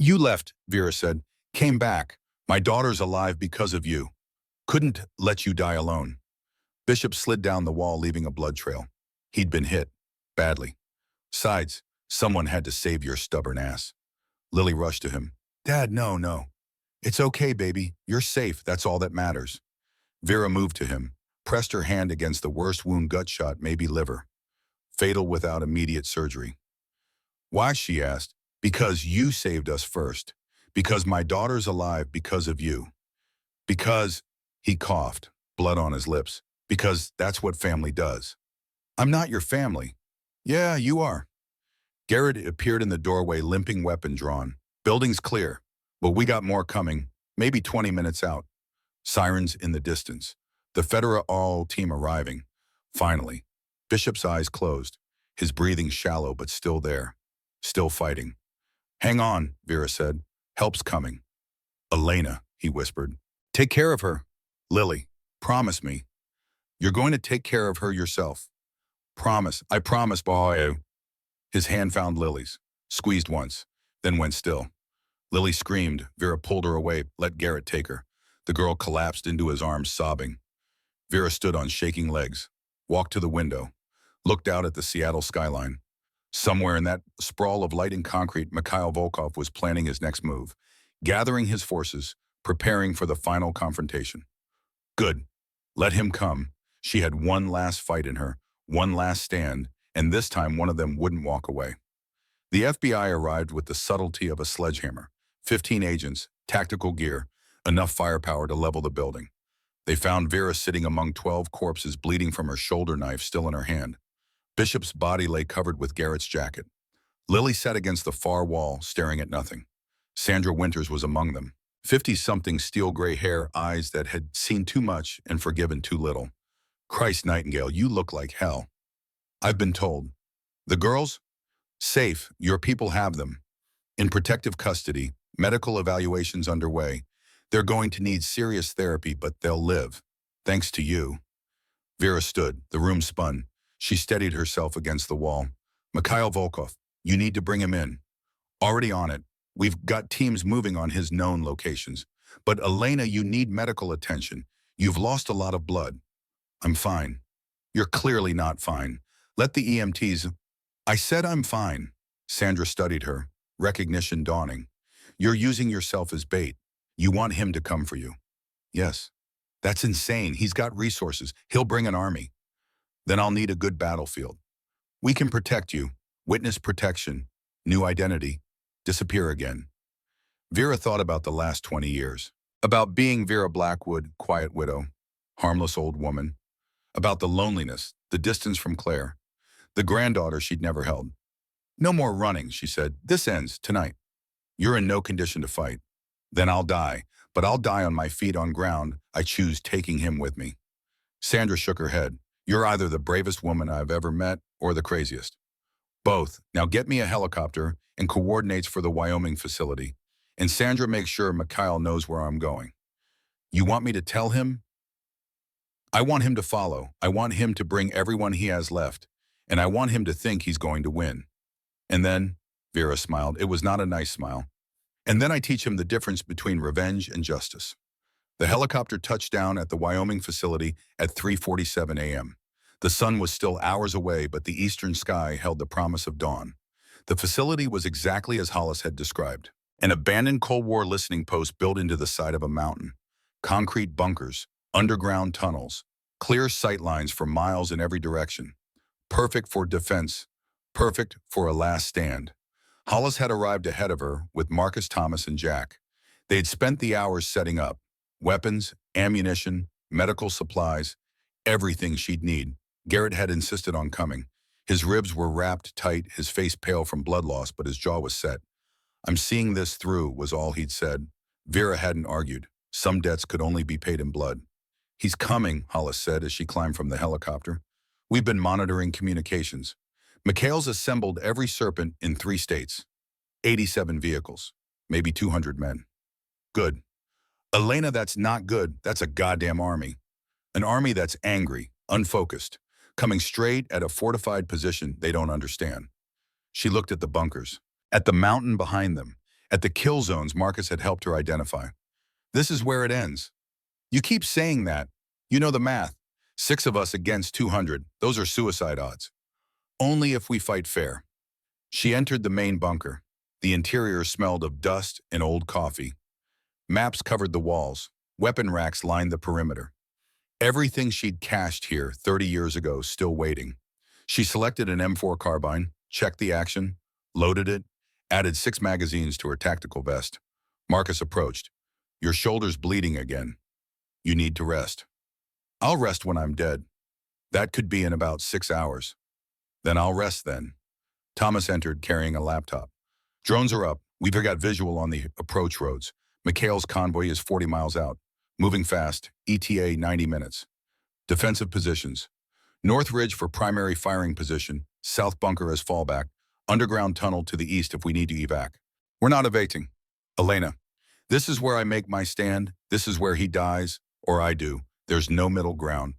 left, Vera said. Came back. My daughter's alive because of you. Couldn't let you die alone. Bishop slid down the wall, leaving a blood trail. He'd been hit. Badly. Besides, someone had to save your stubborn ass. Lily rushed to him. Dad, no. It's okay, baby. You're safe. That's all that matters. Vera moved to him, pressed her hand against the worst wound, gut shot, maybe liver. Fatal without immediate surgery. Why, she asked. Because you saved us first. Because my daughter's alive because of you. Because, he coughed, blood on his lips. Because that's what family does. I'm not your family. Yeah, you are. Garrett appeared in the doorway, limping, weapon drawn. Building's clear, but we got more coming, maybe 20 minutes out. Sirens in the distance. The federal team arriving. Finally. Bishop's eyes closed, his breathing shallow but still there. Still fighting. Hang on, Vera said. Help's coming. Elena, he whispered. Take care of her. Lily, promise me. You're going to take care of her yourself. Promise. I promise, boy. His hand found Lily's, squeezed once, then went still. Lily screamed. Vera pulled her away, let Garrett take her. The girl collapsed into his arms, sobbing. Vera stood on shaking legs, walked to the window, looked out at the Seattle skyline. Somewhere in that sprawl of light and concrete, Mikhail Volkov was planning his next move, gathering his forces, preparing for the final confrontation. Good. Let him come. She had one last fight in her, one last stand, and this time one of them wouldn't walk away. The FBI arrived with the subtlety of a sledgehammer. 15 agents, tactical gear, enough firepower to level the building. They found Vera sitting among 12 corpses, bleeding from her shoulder knife still in her hand. Bishop's body lay covered with Garrett's jacket. Lily sat against the far wall, staring at nothing. Sandra Winters was among them. 50-something, steel-gray hair, eyes that had seen too much and forgiven too little. Christ, Nightingale, you look like hell. I've been told. The girls? Safe, your people have them. In protective custody, medical evaluations underway. They're going to need serious therapy, but they'll live. Thanks to you. Vera stood. The room spun. She steadied herself against the wall. Mikhail Volkov, you need to bring him in. Already on it. We've got teams moving on his known locations. But Elena, you need medical attention. You've lost a lot of blood. I'm fine. You're clearly not fine. Let the EMTs... I said I'm fine. Sandra studied her, recognition dawning. You're using yourself as bait. You want him to come for you. Yes. That's insane. He's got resources. He'll bring an army. Then I'll need a good battlefield. We can protect you. Witness protection. New identity. Disappear again. Vera thought about the last 20 years. About being Vera Blackwood, quiet widow, harmless old woman. About the loneliness, the distance from Claire. The granddaughter she'd never held. No more running, she said. This ends tonight. You're in no condition to fight. Then I'll die, but I'll die on my feet on ground. I choose taking him with me. Sandra shook her head. You're either the bravest woman I've ever met or the craziest. Both. Now get me a helicopter and coordinates for the Wyoming facility. And Sandra, make sure Mikhail knows where I'm going. You want me to tell him? I want him to follow. I want him to bring everyone he has left. And I want him to think he's going to win. And then, Vera smiled. It was not a nice smile. And then I teach him the difference between revenge and justice. The helicopter touched down at the Wyoming facility at 3:47 a.m. The sun was still hours away, but the eastern sky held the promise of dawn. The facility was exactly as Hollis had described. An abandoned Cold War listening post built into the side of a mountain. Concrete bunkers, underground tunnels, clear sight lines for miles in every direction. Perfect for defense, perfect for a last stand. Hollis had arrived ahead of her with Marcus Thomas and Jack. They had spent the hours setting up. Weapons, ammunition, medical supplies, everything she'd need. Garrett had insisted on coming. His ribs were wrapped tight, his face pale from blood loss, but his jaw was set. I'm seeing this through, was all he'd said. Vera hadn't argued. Some debts could only be paid in blood. He's coming, Hollis said as she climbed from the helicopter. We've been monitoring communications. Mikhail's assembled every serpent in 3 states. 87 vehicles, maybe 200 men. Good. Elena, that's not good. That's a goddamn army. An army that's angry, unfocused, coming straight at a fortified position they don't understand. She looked at the bunkers, at the mountain behind them, at the kill zones Marcus had helped her identify. This is where it ends. You keep saying that. You know the math. 6 of us against 200. Those are suicide odds. Only if we fight fair. She entered the main bunker. The interior smelled of dust and old coffee. Maps covered the walls. Weapon racks lined the perimeter. Everything she'd cached here 30 years ago still waiting. She selected an M4 carbine, checked the action, loaded it, added 6 magazines to her tactical vest. Marcus approached. Your shoulder's bleeding again. You need to rest. I'll rest when I'm dead. That could be in about 6 hours. Then I'll rest then. Thomas entered carrying a laptop. Drones are up. We've got visual on the approach roads. Mikhail's convoy is 40 miles out. Moving fast. ETA 90 minutes. Defensive positions. North Ridge for primary firing position. South bunker as fallback. Underground tunnel to the east if we need to evac. We're not evading. Elena, this is where I make my stand. This is where he dies, or I do. There's no middle ground.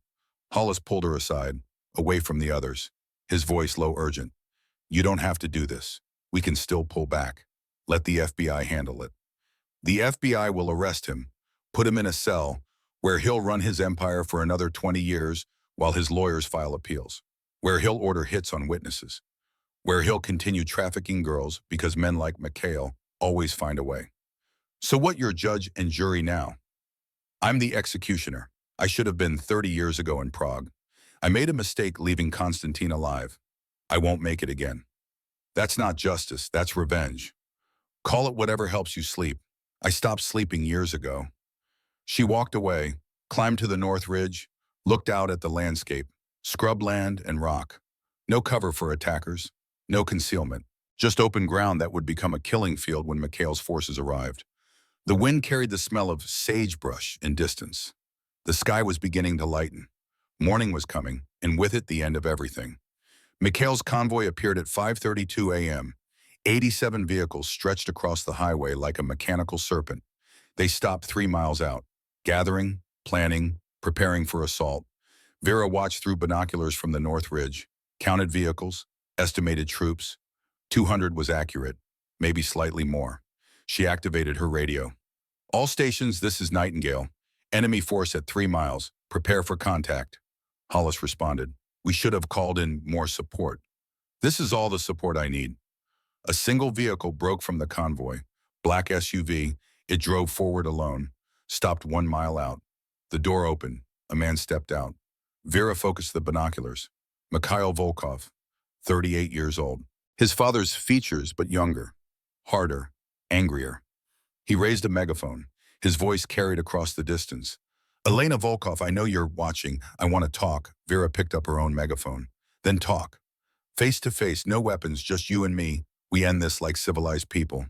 Hollis pulled her aside, away from the others. His voice low urgent. You don't have to do this. We can still pull back. Let the FBI handle it. The FBI will arrest him, put him in a cell, where he'll run his empire for another 20 years while his lawyers file appeals, where he'll order hits on witnesses, where he'll continue trafficking girls because men like Mikhail always find a way. So what, you're judge and jury now? I'm the executioner. I should have been 30 years ago in Prague. I made a mistake leaving Konstantin alive. I won't make it again. That's not justice, that's revenge. Call it whatever helps you sleep. I stopped sleeping years ago. She walked away, climbed to the North Ridge, looked out at the landscape, scrubland and rock. No cover for attackers, no concealment, just open ground that would become a killing field when Mikhail's forces arrived. The wind carried the smell of sagebrush in distance. The sky was beginning to lighten. Morning was coming, and with it the end of everything. Mikhail's convoy appeared at 5:32 a.m. 87 vehicles stretched across the highway like a mechanical serpent. They stopped 3 miles out, gathering, planning, preparing for assault. Vera watched through binoculars from the North Ridge, counted vehicles, estimated troops. 200 was accurate, maybe slightly more. She activated her radio. All stations, this is Nightingale. Enemy force at 3 miles. Prepare for contact. Hollis responded. We should have called in more support. This is all the support I need. A single vehicle broke from the convoy. Black SUV. It drove forward alone. Stopped 1 mile out. The door opened. A man stepped out. Vera focused the binoculars. Mikhail Volkov, 38 years old. His father's features, but younger. Harder. Angrier. He raised a megaphone. His voice carried across the distance. Elena Volkov, I know you're watching. I want to talk. Vera picked up her own megaphone. Then talk. Face to face, no weapons, just you and me. We end this like civilized people.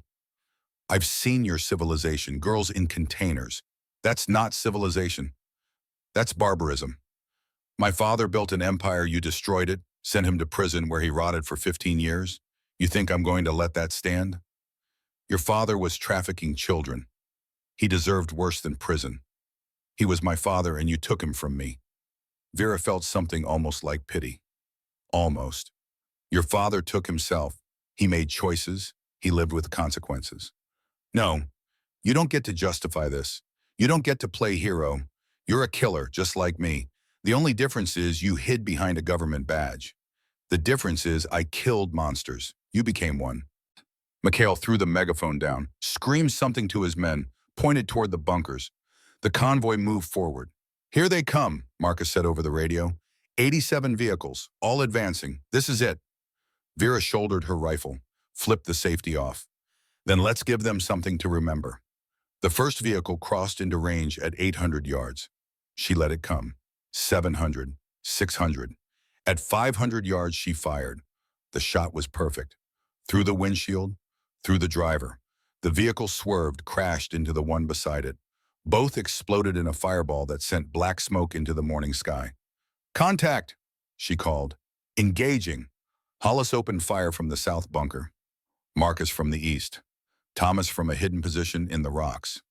I've seen your civilization, girls in containers. That's not civilization. That's barbarism. My father built an empire, you destroyed it, sent him to prison where he rotted for 15 years. You think I'm going to let that stand? Your father was trafficking children. He deserved worse than prison. He was my father and you took him from me. Vera felt something almost like pity. Almost. Your father took himself. He made choices. He lived with consequences. No, you don't get to justify this. You don't get to play hero. You're a killer, just like me. The only difference is you hid behind a government badge. The difference is I killed monsters. You became one. Mikhail threw the megaphone down, screamed something to his men, pointed toward the bunkers. The convoy moved forward. Here they come, Marcus said over the radio. 87 vehicles, all advancing. This is it. Vera shouldered her rifle, flipped the safety off. Then let's give them something to remember. The first vehicle crossed into range at 800 yards. She let it come. 700, 600. At 500 yards, she fired. The shot was perfect. Through the windshield, through the driver. The vehicle swerved, crashed into the one beside it. Both exploded in a fireball that sent black smoke into the morning sky. Contact, she called. Engaging. Hollis opened fire from the south bunker. Marcus from the east, Thomas from a hidden position in the rocks.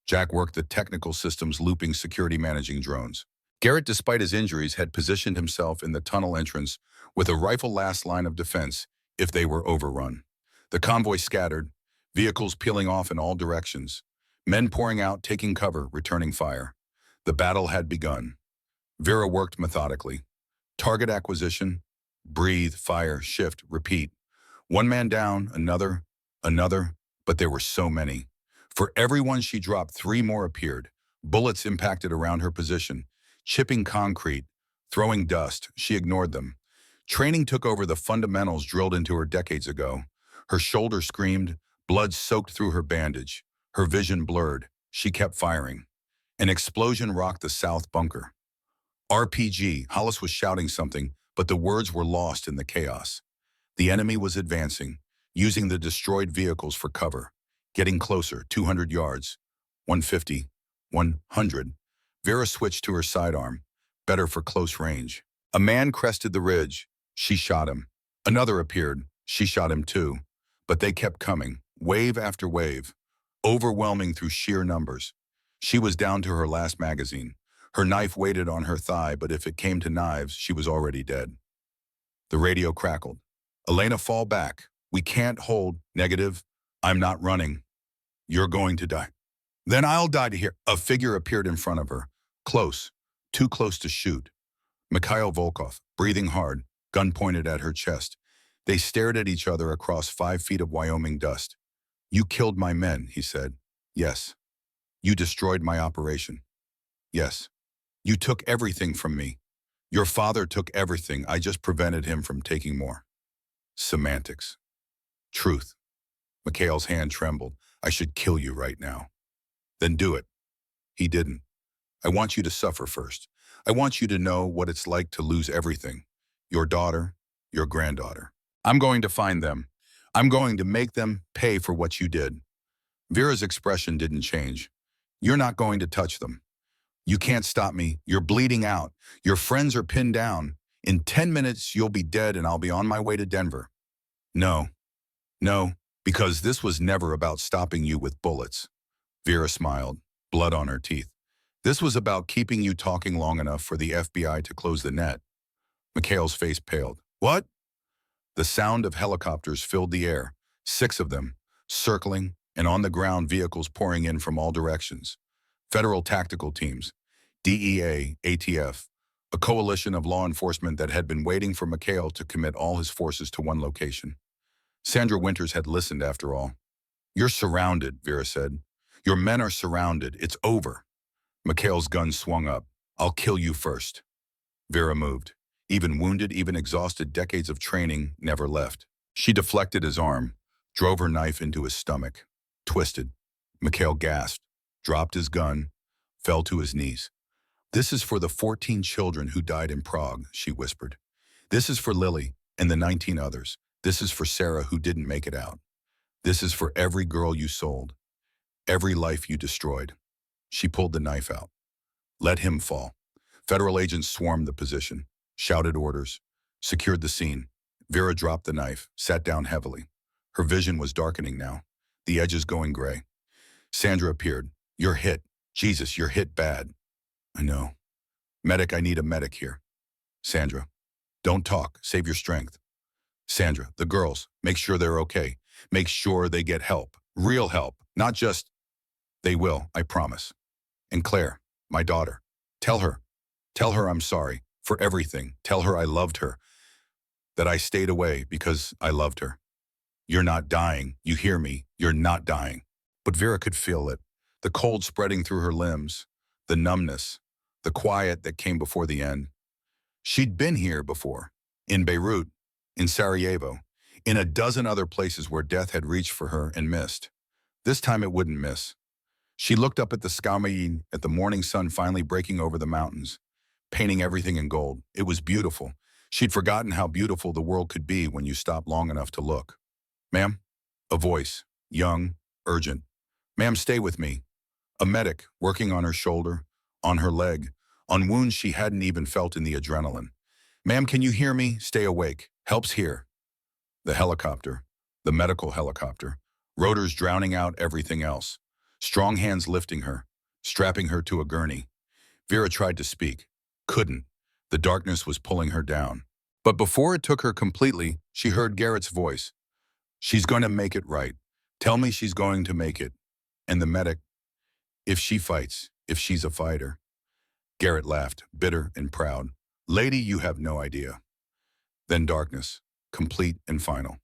Jack worked the technical systems looping security managing drones. Garrett, despite his injuries, had positioned himself in the tunnel entrance with a rifle last line of defense if they were overrun. The convoy scattered, vehicles peeling off in all directions, men pouring out, taking cover, returning fire. The battle had begun. Vera worked methodically. Target acquisition, breathe, fire, shift, repeat. One man down, another, but there were so many. For every one she dropped, three more appeared. Bullets impacted around her position, chipping concrete, throwing dust. She ignored them. Training took over the fundamentals drilled into her decades ago. Her shoulder screamed, blood soaked through her bandage. Her vision blurred. She kept firing. An explosion rocked the south bunker. RPG, Hollis was shouting something, but the words were lost in the chaos. The enemy was advancing, using the destroyed vehicles for cover, getting closer, 200 yards, 150, 100. Vera switched to her sidearm, better for close range. A man crested the ridge. She shot him. Another appeared. She shot him too. But they kept coming, wave after wave, overwhelming through sheer numbers. She was down to her last magazine. Her knife waited on her thigh, but if it came to knives, she was already dead. The radio crackled. Elena, fall back. We can't hold. Negative. I'm not running. You're going to die. Then I'll die to hear. A figure appeared in front of her. Close. Too close to shoot. Mikhail Volkov, breathing hard, gun pointed at her chest. They stared at each other across 5 feet of Wyoming dust. You killed my men, he said. Yes. You destroyed my operation. Yes. You took everything from me. Your father took everything. I just prevented him from taking more. Semantics. Truth. Mikhail's hand trembled. I should kill you right now. Then do it. He didn't. I want you to suffer first. I want you to know what it's like to lose everything. Your daughter, your granddaughter. I'm going to find them. I'm going to make them pay for what you did. Vera's expression didn't change. You're not going to touch them. You can't stop me. You're bleeding out. Your friends are pinned down. In 10 minutes, you'll be dead and I'll be on my way to Denver. No, because this was never about stopping you with bullets. Vera smiled, blood on her teeth. This was about keeping you talking long enough for the FBI to close the net. Mikhail's face paled. What? The sound of helicopters filled the air, 6 of them, circling, and on the ground vehicles pouring in from all directions. Federal tactical teams, DEA, ATF, a coalition of law enforcement that had been waiting for Mikhail to commit all his forces to one location. Sandra Winters had listened after all. You're surrounded, Vera said. Your men are surrounded. It's over. Mikhail's gun swung up. I'll kill you first. Vera moved. Even wounded, even exhausted, decades of training never left. She deflected his arm, drove her knife into his stomach, twisted. Mikhail gasped, dropped his gun, fell to his knees. This is for the 14 children who died in Prague, she whispered. This is for Lily and the 19 others. This is for Sarah who didn't make it out. This is for every girl you sold, every life you destroyed. She pulled the knife out. Let him fall. Federal agents swarmed the position, shouted orders, secured the scene. Vera dropped the knife, sat down heavily. Her vision was darkening now, the edges going gray. Sandra appeared. You're hit. Jesus, you're hit bad. I know. Medic, I need a medic here. Sandra, don't talk. Save your strength. Sandra, the girls, make sure they're okay. Make sure they get help. Real help. Not just, they will, I promise. And Claire, my daughter, tell her I'm sorry for everything. Tell her I loved her, that I stayed away because I loved her. You're not dying. You hear me? You're not dying. But Vera could feel it, the cold spreading through her limbs, the numbness, the quiet that came before the end. She'd been here before, in Beirut, in Sarajevo, in a dozen other places where death had reached for her and missed. This time it wouldn't miss. She looked up at the sky, at the morning sun finally breaking over the mountains, painting everything in gold. It was beautiful. She'd forgotten how beautiful the world could be when you stopped long enough to look. Ma'am? A voice, young, urgent. Ma'am, stay with me. A medic, working on her shoulder, on her leg, on wounds she hadn't even felt in the adrenaline. Ma'am, can you hear me? Stay awake. Help's here. The helicopter. The medical helicopter. Rotors drowning out everything else. Strong hands lifting her, strapping her to a gurney. Vera tried to speak. Couldn't. The darkness was pulling her down. But before it took her completely, she heard Garrett's voice. She's going to make it right. Tell me she's going to make it. And the medic, if she fights, if she's a fighter. Garrett laughed, bitter and proud. Lady, you have no idea. Then darkness, complete and final.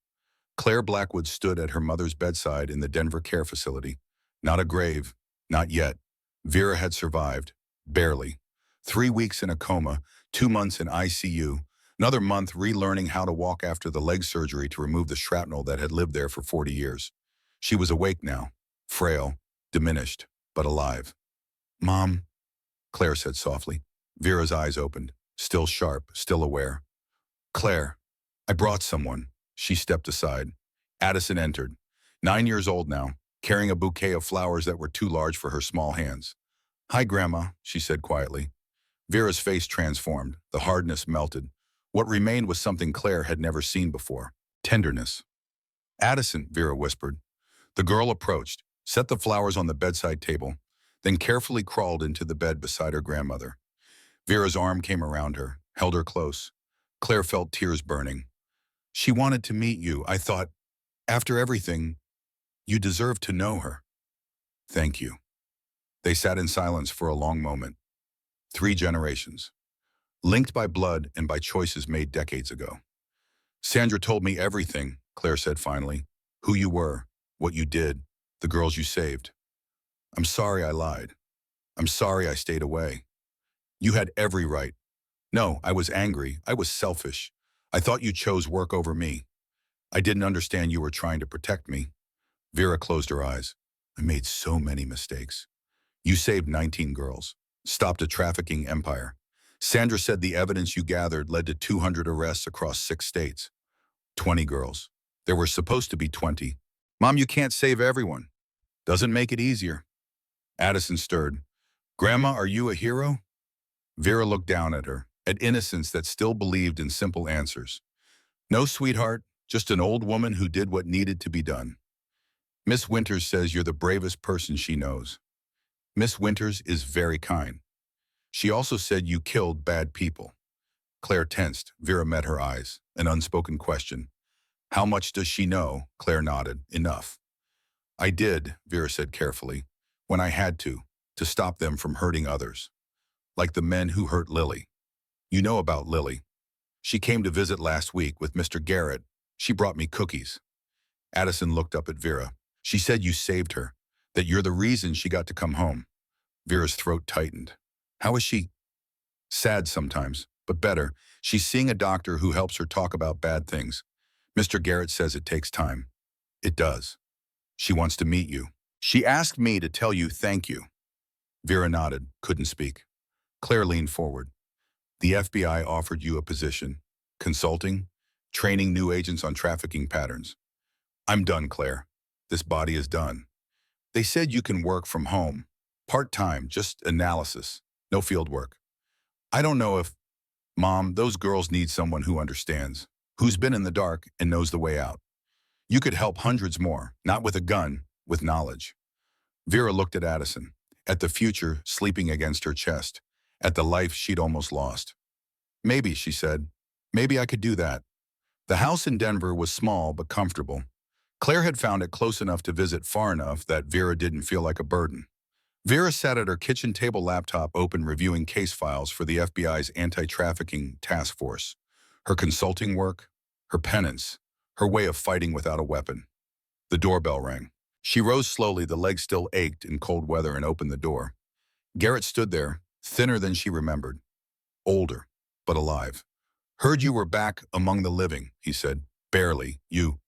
Claire Blackwood stood at her mother's bedside in the Denver care facility. Not a grave, not yet. Vera had survived, barely. 3 weeks in a coma, 2 months in ICU, another month relearning how to walk after the leg surgery to remove the shrapnel that had lived there for 40 years. She was awake now, frail, diminished, but alive. Mom, Claire said softly. Vera's eyes opened, still sharp, still aware. Claire, I brought someone. She stepped aside. Addison entered, 9 years old now, carrying a bouquet of flowers that were too large for her small hands. Hi, Grandma, she said quietly. Vera's face transformed, the hardness melted. What remained was something Claire had never seen before, tenderness. Addison, Vera whispered. The girl approached, set the flowers on the bedside table, then carefully crawled into the bed beside her grandmother. Vera's arm came around her, held her close. Claire felt tears burning. She wanted to meet you. I thought, after everything, you deserve to know her. Thank you. They sat in silence for a long moment. 3 generations, linked by blood and by choices made decades ago. Sandra told me everything, Claire said finally. Who you were, what you did, the girls you saved. I'm sorry I lied. I'm sorry I stayed away. You had every right. No, I was angry. I was selfish. I thought you chose work over me. I didn't understand you were trying to protect me. Vera closed her eyes. I made so many mistakes. You saved 19 girls, stopped a trafficking empire. Sandra said the evidence you gathered led to 200 arrests across 6 states. 20 girls. There were supposed to be 20. Mom, you can't save everyone. Doesn't make it easier. Addison stirred. Grandma, are you a hero? Vera looked down at her, at innocence that still believed in simple answers. No, sweetheart, just an old woman who did what needed to be done. Miss Winters says you're the bravest person she knows. Miss Winters is very kind. She also said you killed bad people. Claire tensed. Vera met her eyes. An unspoken question. How much does she know? Claire nodded. Enough. I did, Vera said carefully, when I had to stop them from hurting others. Like the men who hurt Lily. You know about Lily. She came to visit last week with Mr. Garrett. She brought me cookies. Addison looked up at Vera. She said you saved her, that you're the reason she got to come home. Vera's throat tightened. How is she? Sad sometimes, but better. She's seeing a doctor who helps her talk about bad things. Mr. Garrett says it takes time. It does. She wants to meet you. She asked me to tell you thank you. Vera nodded, couldn't speak. Claire leaned forward. The FBI offered you a position. Consulting, training new agents on trafficking patterns. I'm done, Claire. This body is done. They said you can work from home. Part-time, just analysis, no field work. I don't know if, Mom, those girls need someone who understands, who's been in the dark and knows the way out. You could help hundreds more, not with a gun, with knowledge. Vera looked at Addison, at the future sleeping against her chest, at the life she'd almost lost. Maybe, she said, maybe I could do that. The house in Denver was small but comfortable. Claire had found it close enough to visit far enough that Vera didn't feel like a burden. Vera sat at her kitchen table laptop open reviewing case files for the FBI's anti-trafficking task force. Her consulting work, her penance, her way of fighting without a weapon. The doorbell rang. She rose slowly, the leg still ached in cold weather, and opened the door. Garrett stood there, thinner than she remembered. Older, but alive. Heard you were back among the living, he said. Barely, you.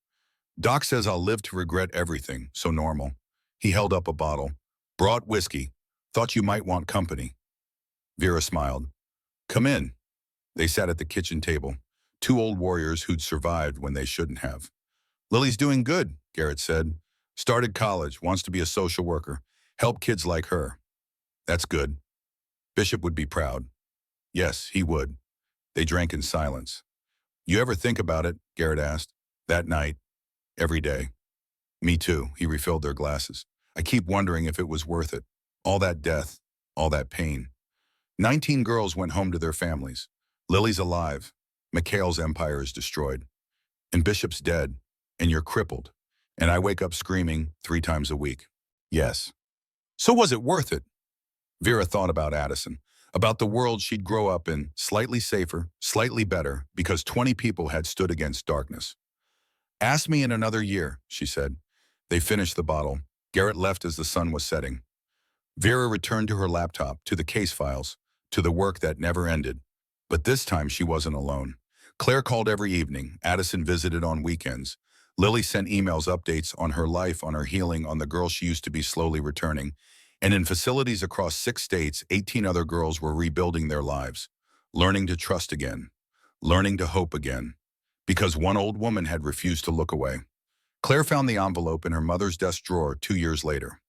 Doc says I'll live to regret everything, so normal. He held up a bottle. Brought whiskey. Thought you might want company. Vera smiled. Come in. They sat at the kitchen table, 2 old warriors who'd survived when they shouldn't have. Lily's doing good, Garrett said. Started college, wants to be a social worker. Help kids like her. That's good. Bishop would be proud. Yes, he would. They drank in silence. You ever think about it? Garrett asked. That night. Every day. Me too, he refilled their glasses. I keep wondering if it was worth it. All that death, all that pain. 19 girls went home to their families. Lily's alive. Mikhail's empire is destroyed. And Bishop's dead. And you're crippled. And I wake up screaming 3 times a week. Yes. So was it worth it? Vera thought about Addison, about the world she'd grow up in, slightly safer, slightly better, because 20 people had stood against darkness. Ask me in another year, she said. They finished the bottle. Garrett left as the sun was setting. Vera returned to her laptop, to the case files, to the work that never ended. But this time she wasn't alone. Claire called every evening. Addison visited on weekends. Lily sent emails updates on her life, on her healing, on the girl she used to be slowly returning. And in facilities across 6 states, 18 other girls were rebuilding their lives, learning to trust again, learning to hope again, because one old woman had refused to look away. Claire found the envelope in her mother's desk drawer 2 years later.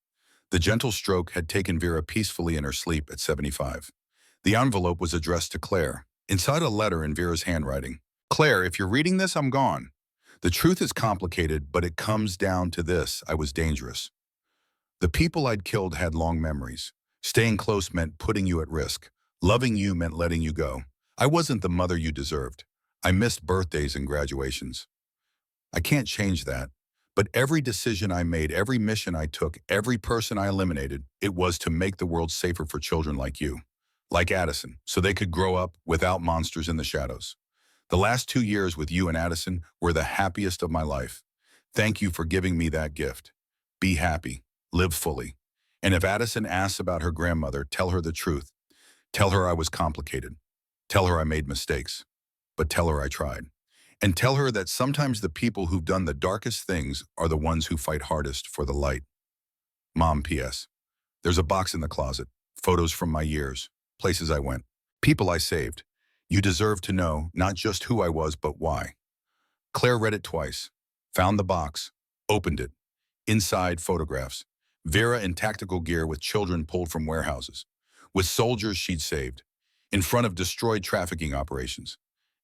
The gentle stroke had taken Vera peacefully in her sleep at 75. The envelope was addressed to Claire. Inside a letter in Vera's handwriting. Claire, if you're reading this, I'm gone. The truth is complicated, but it comes down to this: I was dangerous. The people I'd killed had long memories. Staying close meant putting you at risk. Loving you meant letting you go. I wasn't the mother you deserved. I missed birthdays and graduations. I can't change that. But every decision I made, every mission I took, every person I eliminated, it was to make the world safer for children like you, like Addison, so they could grow up without monsters in the shadows. The last 2 years with you and Addison were the happiest of my life. Thank you for giving me that gift. Be happy. Live fully. And if Addison asks about her grandmother, tell her the truth. Tell her I was complicated. Tell her I made mistakes. But tell her I tried. And tell her that sometimes the people who've done the darkest things are the ones who fight hardest for the light. Mom, P.S. There's a box in the closet. Photos from my years. Places I went. People I saved. You deserve to know not just who I was, but why. Claire read it twice. Found the box. Opened it. Inside, photographs. Vera in tactical gear with children pulled from warehouses. With soldiers she'd saved. In front of destroyed trafficking operations.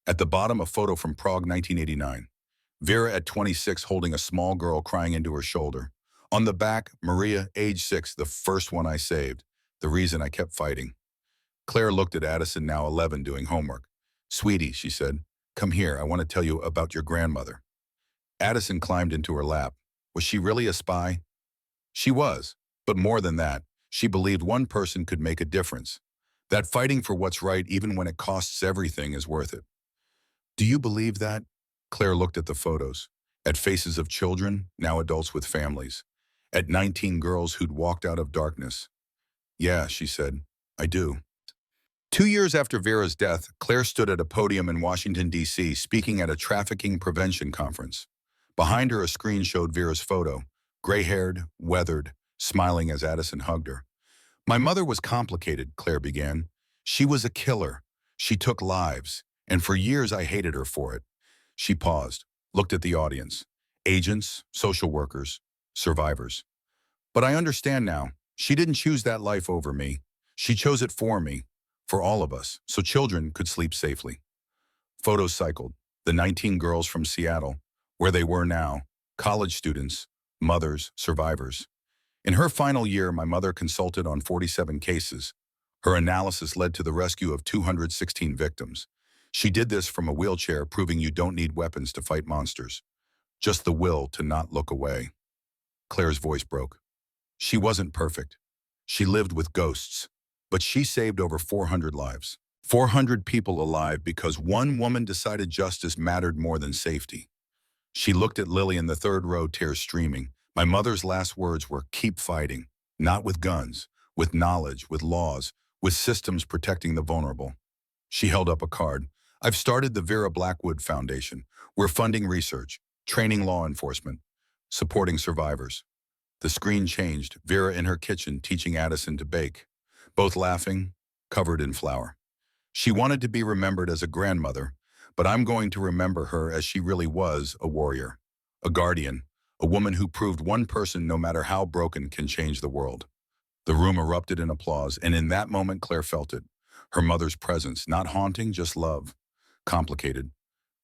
At the bottom, a photo from Prague, 1989. Vera at 26 holding a small girl crying into her shoulder. On the back, Maria, age 6, the first one I saved. The reason I kept fighting. Claire looked at Addison, now 11, doing homework. Sweetie, she said, come here, I want to tell you about your grandmother. Addison climbed into her lap. Was she really a spy? She was, but more than that, she believed one person could make a difference. That fighting for what's right, even when it costs everything, is worth it. Do you believe that? Claire looked at the photos, at faces of children, now adults with families, at 19 girls who'd walked out of darkness. Yeah, she said, I do. 2 years after Vera's death, Claire stood at a podium in Washington, D.C., speaking at a trafficking prevention conference. Behind her, a screen showed Vera's photo, gray-haired, weathered, smiling as Addison hugged her. My mother was complicated, Claire began. She was a killer. She took lives, and for years I hated her for it. She paused, looked at the audience. Agents, social workers, survivors. But I understand now. She didn't choose that life over me. She chose it for me, for all of us, so children could sleep safely. Photos cycled. The 19 girls from Seattle, where they were now, college students, mothers, survivors. In her final year, my mother consulted on 47 cases. Her analysis led to the rescue of 216 victims. She did this from a wheelchair, proving you don't need weapons to fight monsters. Just the will to not look away. Claire's voice broke. She wasn't perfect. She lived with ghosts. But she saved over 400 lives. 400 people alive because one woman decided justice mattered more than safety. She looked at Lily in the third row, tears streaming. My mother's last words were, keep fighting. Not with guns, with knowledge, with laws, with systems protecting the vulnerable. She held up a card. I've started the Vera Blackwood Foundation. We're funding research, training law enforcement, supporting survivors. The screen changed. Vera in her kitchen teaching Addison to bake. Both laughing, covered in flour. She wanted to be remembered as a grandmother, but I'm going to remember her as she really was, a warrior, a guardian, a woman who proved one person, no matter how broken, can change the world. The room erupted in applause, and in that moment Claire felt it. Her mother's presence, not haunting, just love. Complicated,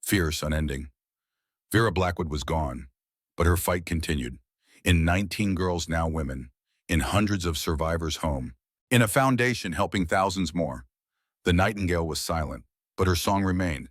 fierce, unending. Vera Blackwood was gone, But her fight continued. In 19 Girls Now Women, in hundreds of survivors' home, in a foundation helping thousands more. The Nightingale was silent, but her song remained.